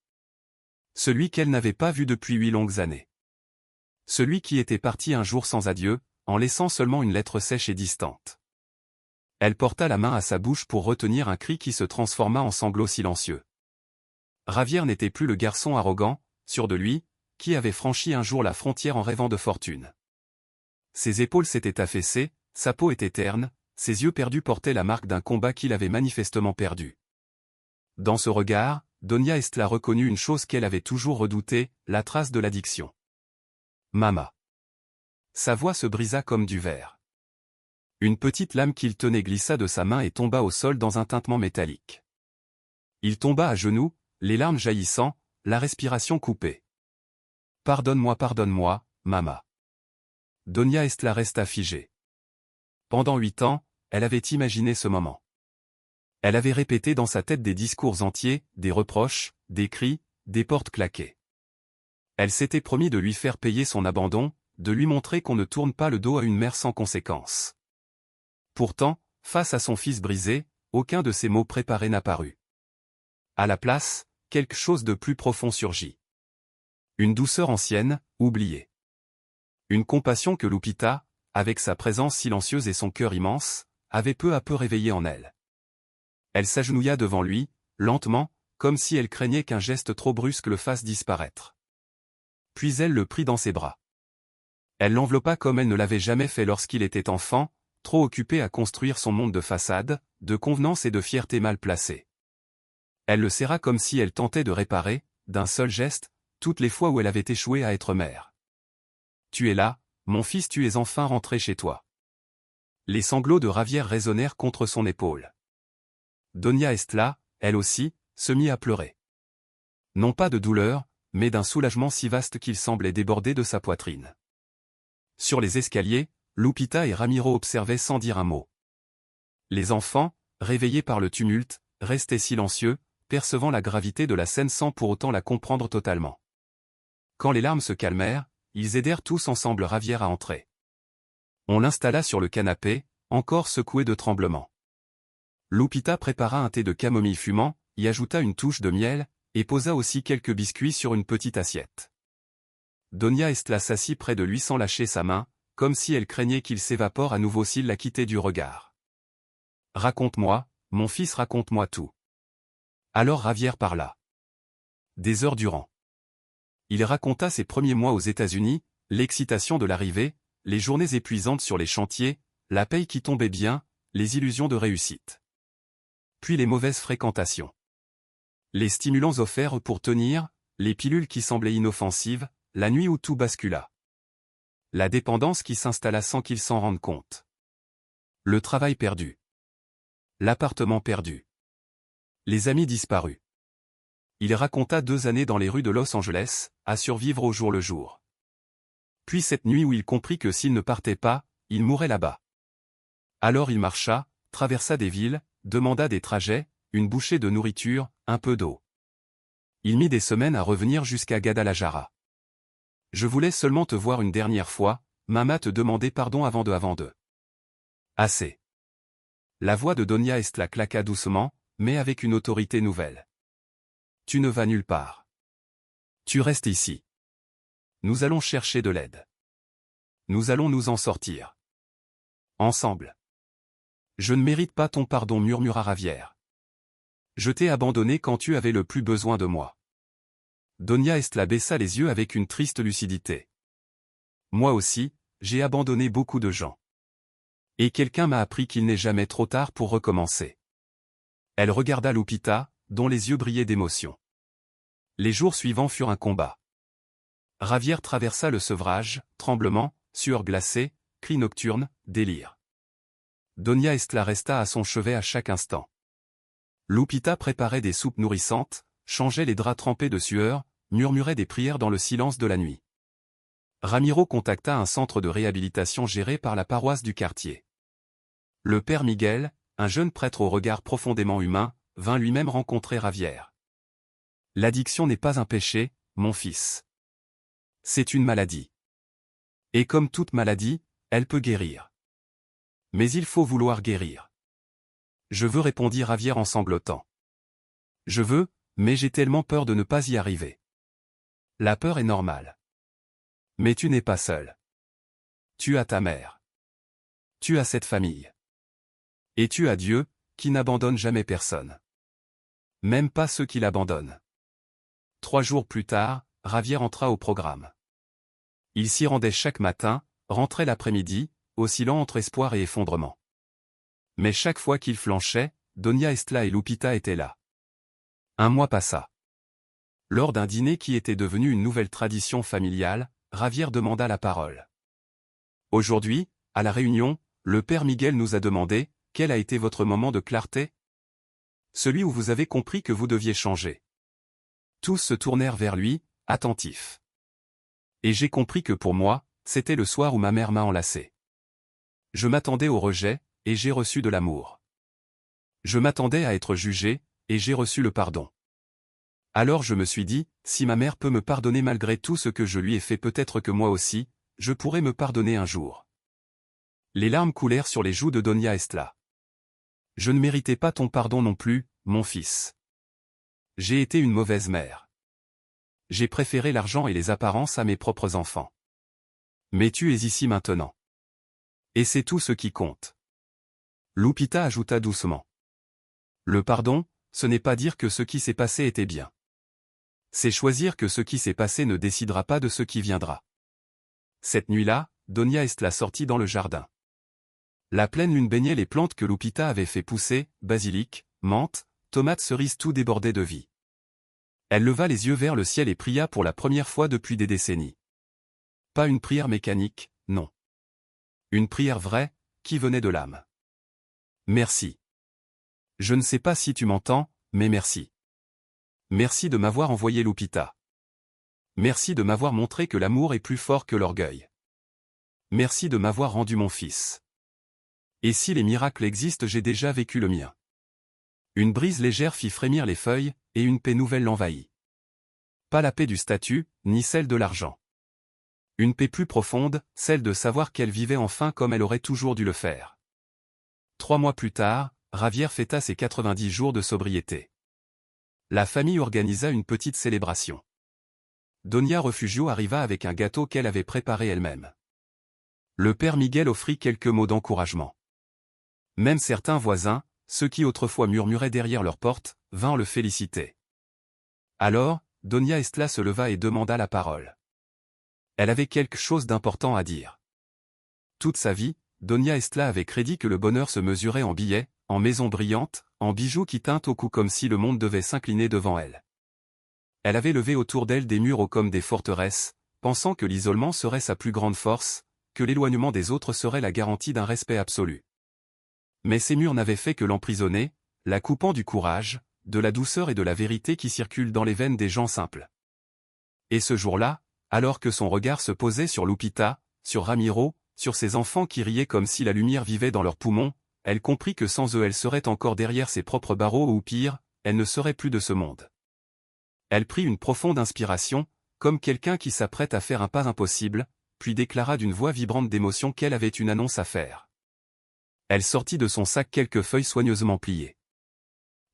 S1: Celui qu'elle n'avait pas vu depuis 8 longues années. Celui qui était parti un jour sans adieu, en laissant seulement une lettre sèche et distante. Elle porta la main à sa bouche pour retenir un cri qui se transforma en sanglots silencieux. Javier n'était plus le garçon arrogant, sûr de lui, qui avait franchi un jour la frontière en rêvant de fortune. Ses épaules s'étaient affaissées, sa peau était terne, ses yeux perdus portaient la marque d'un combat qu'il avait manifestement perdu. Dans ce regard, Doña Estla reconnut une chose qu'elle avait toujours redoutée, la trace de l'addiction. « Mama ». Sa voix se brisa comme du verre. Une petite lame qu'il tenait glissa de sa main et tomba au sol dans un tintement métallique. Il tomba à genoux, les larmes jaillissant, la respiration coupée. « Pardonne-moi, Mama. » Donia Estla resta figée. Pendant 8 ans, elle avait imaginé ce moment. Elle avait répété dans sa tête des discours entiers, des reproches, des cris, des portes claquées. Elle s'était promis de lui faire payer son abandon, de lui montrer qu'on ne tourne pas le dos à une mère sans conséquence. Pourtant, face à son fils brisé, aucun de ces mots préparés n'apparut. À la place, quelque chose de plus profond surgit. Une douceur ancienne, oubliée. Une compassion que Lupita, avec sa présence silencieuse et son cœur immense, avait peu à peu réveillé en elle. Elle s'agenouilla devant lui, lentement, comme si elle craignait qu'un geste trop brusque le fasse disparaître. Puis elle le prit dans ses bras. Elle l'enveloppa comme elle ne l'avait jamais fait lorsqu'il était enfant, trop occupé à construire son monde de façade, de convenance et de fierté mal placée. Elle le serra comme si elle tentait de réparer, d'un seul geste, toutes les fois où elle avait échoué à être mère. « Tu es là, mon fils, tu es enfin rentré chez toi. » Les sanglots de Javier résonnèrent contre son épaule. Donia Estla, elle aussi, se mit à pleurer. Non pas de douleur, mais d'un soulagement si vaste qu'il semblait déborder de sa poitrine. Sur les escaliers, Lupita et Ramiro observaient sans dire un mot. Les enfants, réveillés par le tumulte, restaient silencieux, percevant la gravité de la scène sans pour autant la comprendre totalement. Quand les larmes se calmèrent, ils aidèrent tous ensemble Javier à entrer. On l'installa sur le canapé, encore secoué de tremblements. Lupita prépara un thé de camomille fumant, y ajouta une touche de miel, et posa aussi quelques biscuits sur une petite assiette. Donia Estla s'assit près de lui sans lâcher sa main, comme si elle craignait qu'il s'évapore à nouveau s'il la quittait du regard. « Raconte-moi, mon fils, raconte-moi tout. » Alors Javier parla. Des heures durant. Il raconta ses premiers mois aux États-Unis, l'excitation de l'arrivée, les journées épuisantes sur les chantiers, la paye qui tombait bien, les illusions de réussite. Puis les mauvaises fréquentations. Les stimulants offerts pour tenir, les pilules qui semblaient inoffensives, la nuit où tout bascula. La dépendance qui s'installa sans qu'il s'en rende compte. Le travail perdu. L'appartement perdu. Les amis disparus. Il raconta 2 années dans les rues de Los Angeles, à survivre au jour le jour. Puis cette nuit où il comprit que s'il ne partait pas, il mourrait là-bas. Alors il marcha, traversa des villes, demanda des trajets, une bouchée de nourriture, un peu d'eau. Il mit des semaines à revenir jusqu'à Guadalajara. « Je voulais seulement te voir une dernière fois, Mama te demandait pardon avant de. » Assez. La voix de Donia Estla claqua doucement, mais avec une autorité nouvelle. « Tu ne vas nulle part. Tu restes ici. Nous allons chercher de l'aide. Nous allons nous en sortir. Ensemble. Je ne mérite pas ton pardon, murmura Javier. Je t'ai abandonné quand tu avais le plus besoin de moi. » Donia Estla baissa les yeux avec une triste lucidité. Moi aussi, j'ai abandonné beaucoup de gens. Et quelqu'un m'a appris qu'il n'est jamais trop tard pour recommencer. Elle regarda Lupita, dont les yeux brillaient d'émotion. Les jours suivants furent un combat. Javier traversa le sevrage, tremblements, sueur glacée, cris nocturnes, délire. Donia Estla resta à son chevet à chaque instant. Lupita préparait des soupes nourrissantes, changeait les draps trempés de sueur, murmurait des prières dans le silence de la nuit. Ramiro contacta un centre de réhabilitation géré par la paroisse du quartier. Le père Miguel, un jeune prêtre au regard profondément humain, vint lui-même rencontrer Javier. « L'addiction n'est pas un péché, mon fils. C'est une maladie. Et comme toute maladie, elle peut guérir. Mais il faut vouloir guérir. » « Je veux, répondit Javier en sanglotant. Je veux, mais j'ai tellement peur de ne pas y arriver. » La peur est normale. Mais tu n'es pas seul. Tu as ta mère. Tu as cette famille. Et tu as Dieu, qui n'abandonne jamais personne. Même pas ceux qui l'abandonnent. 3 jours plus tard, Javier entra au programme. Il s'y rendait chaque matin, rentrait l'après-midi, oscillant entre espoir et effondrement. Mais chaque fois qu'il flanchait, Donia Estla et Lupita étaient là. Un mois passa. Lors d'un dîner qui était devenu une nouvelle tradition familiale, Javier demanda la parole. Aujourd'hui, à la réunion, le père Miguel nous a demandé, quel a été votre moment de clarté? Celui où vous avez compris que vous deviez changer. Tous se tournèrent vers lui, attentifs. Et j'ai compris que pour moi, c'était le soir où ma mère m'a enlacé. Je m'attendais au rejet, et j'ai reçu de l'amour. Je m'attendais à être jugé, et j'ai reçu le pardon. Alors je me suis dit, si ma mère peut me pardonner malgré tout ce que je lui ai fait, peut-être que moi aussi, je pourrais me pardonner un jour. Les larmes coulèrent sur les joues de Doña Estela. Je ne méritais pas ton pardon non plus, mon fils. J'ai été une mauvaise mère. J'ai préféré l'argent et les apparences à mes propres enfants. Mais tu es ici maintenant. Et c'est tout ce qui compte. Lupita ajouta doucement. Le pardon, ce n'est pas dire que ce qui s'est passé était bien. C'est choisir que ce qui s'est passé ne décidera pas de ce qui viendra. Cette nuit-là, Doña Estela sortit dans le jardin. La pleine lune baignait les plantes que Lupita avait fait pousser, basilic, menthe, tomates, cerises, tout débordait de vie. Elle leva les yeux vers le ciel et pria pour la première fois depuis des décennies. Pas une prière mécanique, non. Une prière vraie, qui venait de l'âme. Merci. Je ne sais pas si tu m'entends, mais merci. Merci de m'avoir envoyé Lupita. Merci de m'avoir montré que l'amour est plus fort que l'orgueil. Merci de m'avoir rendu mon fils. Et si les miracles existent, j'ai déjà vécu le mien. Une brise légère fit frémir les feuilles, et une paix nouvelle l'envahit. Pas la paix du statut, ni celle de l'argent. Une paix plus profonde, celle de savoir qu'elle vivait enfin comme elle aurait toujours dû le faire. 3 mois plus tard, Javier fêta ses 90 jours de sobriété. La famille organisa une petite célébration. Doña Refugio arriva avec un gâteau qu'elle avait préparé elle-même. Le père Miguel offrit quelques mots d'encouragement. Même certains voisins, ceux qui autrefois murmuraient derrière leur porte, vinrent le féliciter. Alors, Doña Estela se leva et demanda la parole. Elle avait quelque chose d'important à dire. Toute sa vie, Doña Estela avait crédit que le bonheur se mesurait en billets, en maisons brillantes, en bijoux qui tintent au cou comme si le monde devait s'incliner devant elle. Elle avait levé autour d'elle des murs hauts comme des forteresses, pensant que l'isolement serait sa plus grande force, que l'éloignement des autres serait la garantie d'un respect absolu. Mais ces murs n'avaient fait que l'emprisonner, la coupant du courage, de la douceur et de la vérité qui circulent dans les veines des gens simples. Et ce jour-là, alors que son regard se posait sur Lupita, sur Ramiro, sur ses enfants qui riaient comme si la lumière vivait dans leurs poumons, elle comprit que sans eux elle serait encore derrière ses propres barreaux ou pire, elle ne serait plus de ce monde. Elle prit une profonde inspiration, comme quelqu'un qui s'apprête à faire un pas impossible, puis déclara d'une voix vibrante d'émotion qu'elle avait une annonce à faire. Elle sortit de son sac quelques feuilles soigneusement pliées.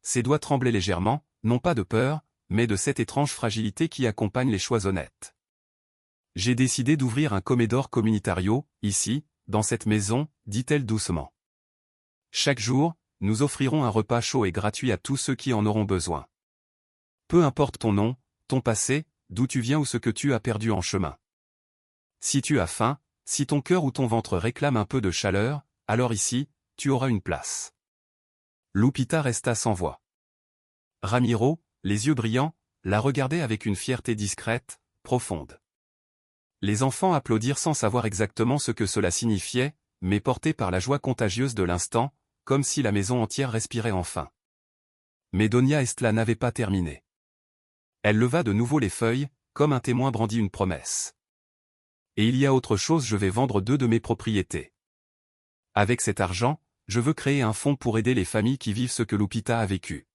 S1: Ses doigts tremblaient légèrement, non pas de peur, mais de cette étrange fragilité qui accompagne les choix honnêtes. J'ai décidé d'ouvrir un comedor communitario, ici, dans cette maison, dit-elle doucement. Chaque jour, nous offrirons un repas chaud et gratuit à tous ceux qui en auront besoin. Peu importe ton nom, ton passé, d'où tu viens ou ce que tu as perdu en chemin. Si tu as faim, si ton cœur ou ton ventre réclame un peu de chaleur, alors ici, tu auras une place. Lupita resta sans voix. Ramiro, les yeux brillants, la regardait avec une fierté discrète, profonde. Les enfants applaudirent sans savoir exactement ce que cela signifiait, mais portés par la joie contagieuse de l'instant, comme si la maison entière respirait enfin. Mais Doña Estela n'avait pas terminé. Elle leva de nouveau les feuilles, comme un témoin brandit une promesse. Et il y a autre chose, je vais vendre 2 de mes propriétés. Avec cet argent, je veux créer un fonds pour aider les familles qui vivent ce que Lupita a vécu.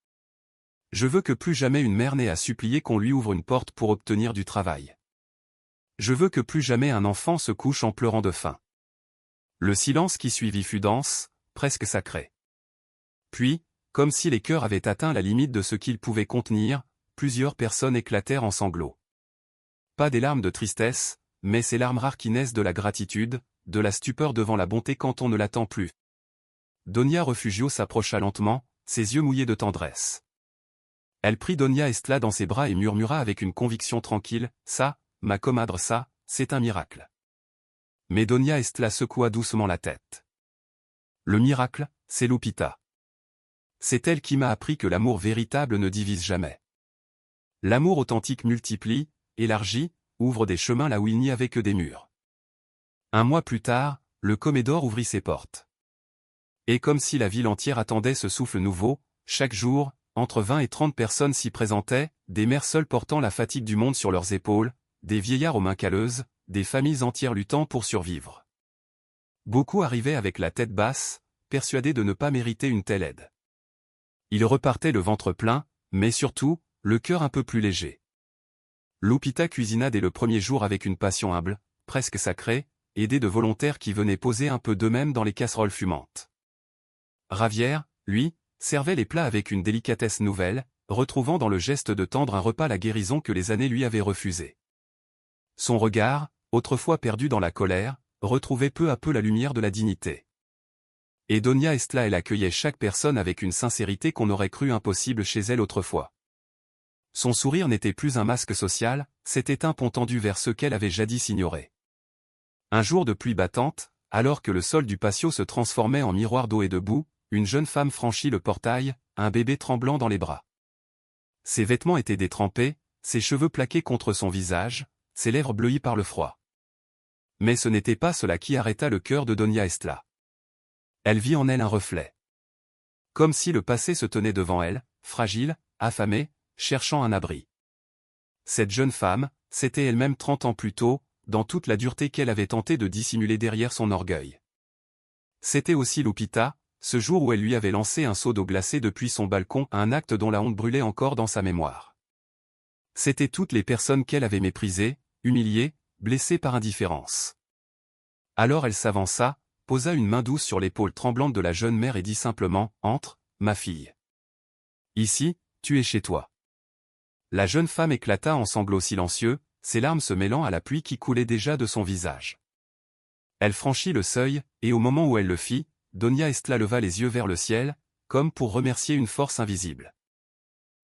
S1: Je veux que plus jamais une mère n'ait à supplier qu'on lui ouvre une porte pour obtenir du travail. Je veux que plus jamais un enfant se couche en pleurant de faim. Le silence qui suivit fut dense, presque sacré. Puis, comme si les cœurs avaient atteint la limite de ce qu'ils pouvaient contenir, plusieurs personnes éclatèrent en sanglots. Pas des larmes de tristesse, mais ces larmes rares qui naissent de la gratitude, de la stupeur devant la bonté quand on ne l'attend plus. Doña Refugio s'approcha lentement, ses yeux mouillés de tendresse. Elle prit Doña Estela dans ses bras et murmura avec une conviction tranquille, « Ça, ma comadre, ça, c'est un miracle. » Mais Doña Estela secoua doucement la tête. Le miracle, c'est Lupita. C'est elle qui m'a appris que l'amour véritable ne divise jamais. L'amour authentique multiplie, élargit, ouvre des chemins là où il n'y avait que des murs. Un mois plus tard, le Comédore ouvrit ses portes. Et comme si la ville entière attendait ce souffle nouveau, chaque jour, entre 20 et 30 personnes s'y présentaient, des mères seules portant la fatigue du monde sur leurs épaules, des vieillards aux mains calleuses, des familles entières luttant pour survivre. Beaucoup arrivaient avec la tête basse, persuadés de ne pas mériter une telle aide. Ils repartaient le ventre plein, mais surtout, le cœur un peu plus léger. Lupita cuisina dès le premier jour avec une passion humble, presque sacrée, aidée de volontaires qui venaient poser un peu d'eux-mêmes dans les casseroles fumantes. Ravière, lui, servait les plats avec une délicatesse nouvelle, retrouvant dans le geste de tendre un repas la guérison que les années lui avaient refusée. Son regard, autrefois perdu dans la colère, retrouvait peu à peu la lumière de la dignité. Et Donia Estla, elle accueillait chaque personne avec une sincérité qu'on aurait cru impossible chez elle autrefois. Son sourire n'était plus un masque social, c'était un pont tendu vers ceux qu'elle avait jadis ignorés. Un jour de pluie battante, alors que le sol du patio se transformait en miroir d'eau et de boue, une jeune femme franchit le portail, un bébé tremblant dans les bras. Ses vêtements étaient détrempés, ses cheveux plaqués contre son visage, ses lèvres bleuies par le froid. Mais ce n'était pas cela qui arrêta le cœur de Donia Estla. Elle vit en elle un reflet. Comme si le passé se tenait devant elle, fragile, affamé, cherchant un abri. Cette jeune femme, c'était elle-même 30 ans plus tôt, dans toute la dureté qu'elle avait tenté de dissimuler derrière son orgueil. C'était aussi Lupita, ce jour où elle lui avait lancé un seau d'eau glacée depuis son balcon, un acte dont la honte brûlait encore dans sa mémoire. C'étaient toutes les personnes qu'elle avait méprisées, humiliées, blessées par indifférence. Alors elle s'avança, posa une main douce sur l'épaule tremblante de la jeune mère et dit simplement « Entre, ma fille. Ici, tu es chez toi. » La jeune femme éclata en sanglots silencieux, ses larmes se mêlant à la pluie qui coulait déjà de son visage. Elle franchit le seuil, et au moment où elle le fit, Donia Estla leva les yeux vers le ciel, comme pour remercier une force invisible.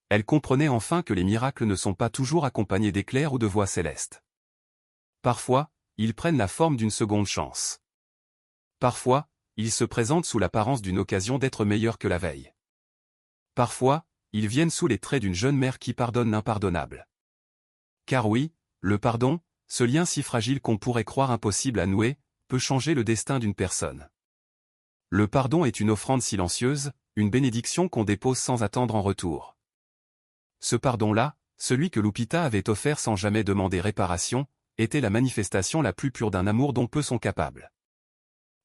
S1: Elle comprenait enfin que les miracles ne sont pas toujours accompagnés d'éclairs ou de voix célestes. Parfois, ils prennent la forme d'une seconde chance. Parfois, ils se présentent sous l'apparence d'une occasion d'être meilleur que la veille. Parfois, ils viennent sous les traits d'une jeune mère qui pardonne l'impardonnable. Car oui, le pardon, ce lien si fragile qu'on pourrait croire impossible à nouer, peut changer le destin d'une personne. Le pardon est une offrande silencieuse, une bénédiction qu'on dépose sans attendre en retour. Ce pardon-là, celui que Lupita avait offert sans jamais demander réparation, était la manifestation la plus pure d'un amour dont peu sont capables.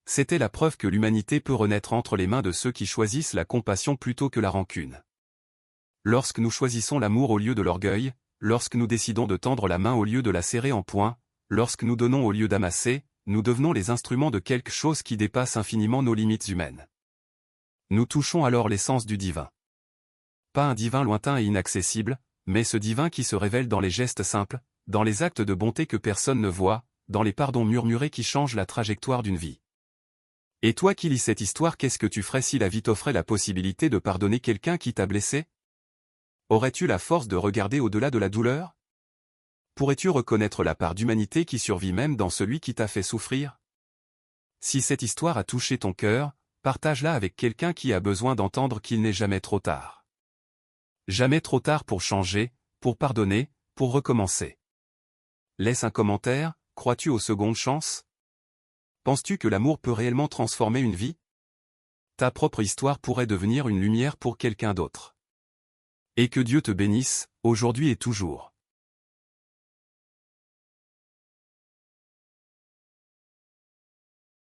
S1: C'était la preuve que l'humanité peut renaître entre les mains de ceux qui choisissent la compassion plutôt que la rancune. Lorsque nous choisissons l'amour au lieu de l'orgueil, lorsque nous décidons de tendre la main au lieu de la serrer en poing, lorsque nous donnons au lieu d'amasser, nous devenons les instruments de quelque chose qui dépasse infiniment nos limites humaines. Nous touchons alors l'essence du divin. Pas un divin lointain et inaccessible, mais ce divin qui se révèle dans les gestes simples, dans les actes de bonté que personne ne voit, dans les pardons murmurés qui changent la trajectoire d'une vie. Et toi qui lis cette histoire, qu'est-ce que tu ferais si la vie t'offrait la possibilité de pardonner quelqu'un qui t'a blessé? Aurais-tu la force de regarder au-delà de la douleur? Pourrais-tu reconnaître la part d'humanité qui survit même dans celui qui t'a fait souffrir? Si cette histoire a touché ton cœur, partage-la avec quelqu'un qui a besoin d'entendre qu'il n'est jamais trop tard. Jamais trop tard pour changer, pour pardonner, pour recommencer. Laisse un commentaire, crois-tu aux secondes chances? Penses-tu que l'amour peut réellement transformer une vie? Ta propre histoire pourrait devenir une lumière pour quelqu'un d'autre. Et que Dieu te bénisse, aujourd'hui et toujours.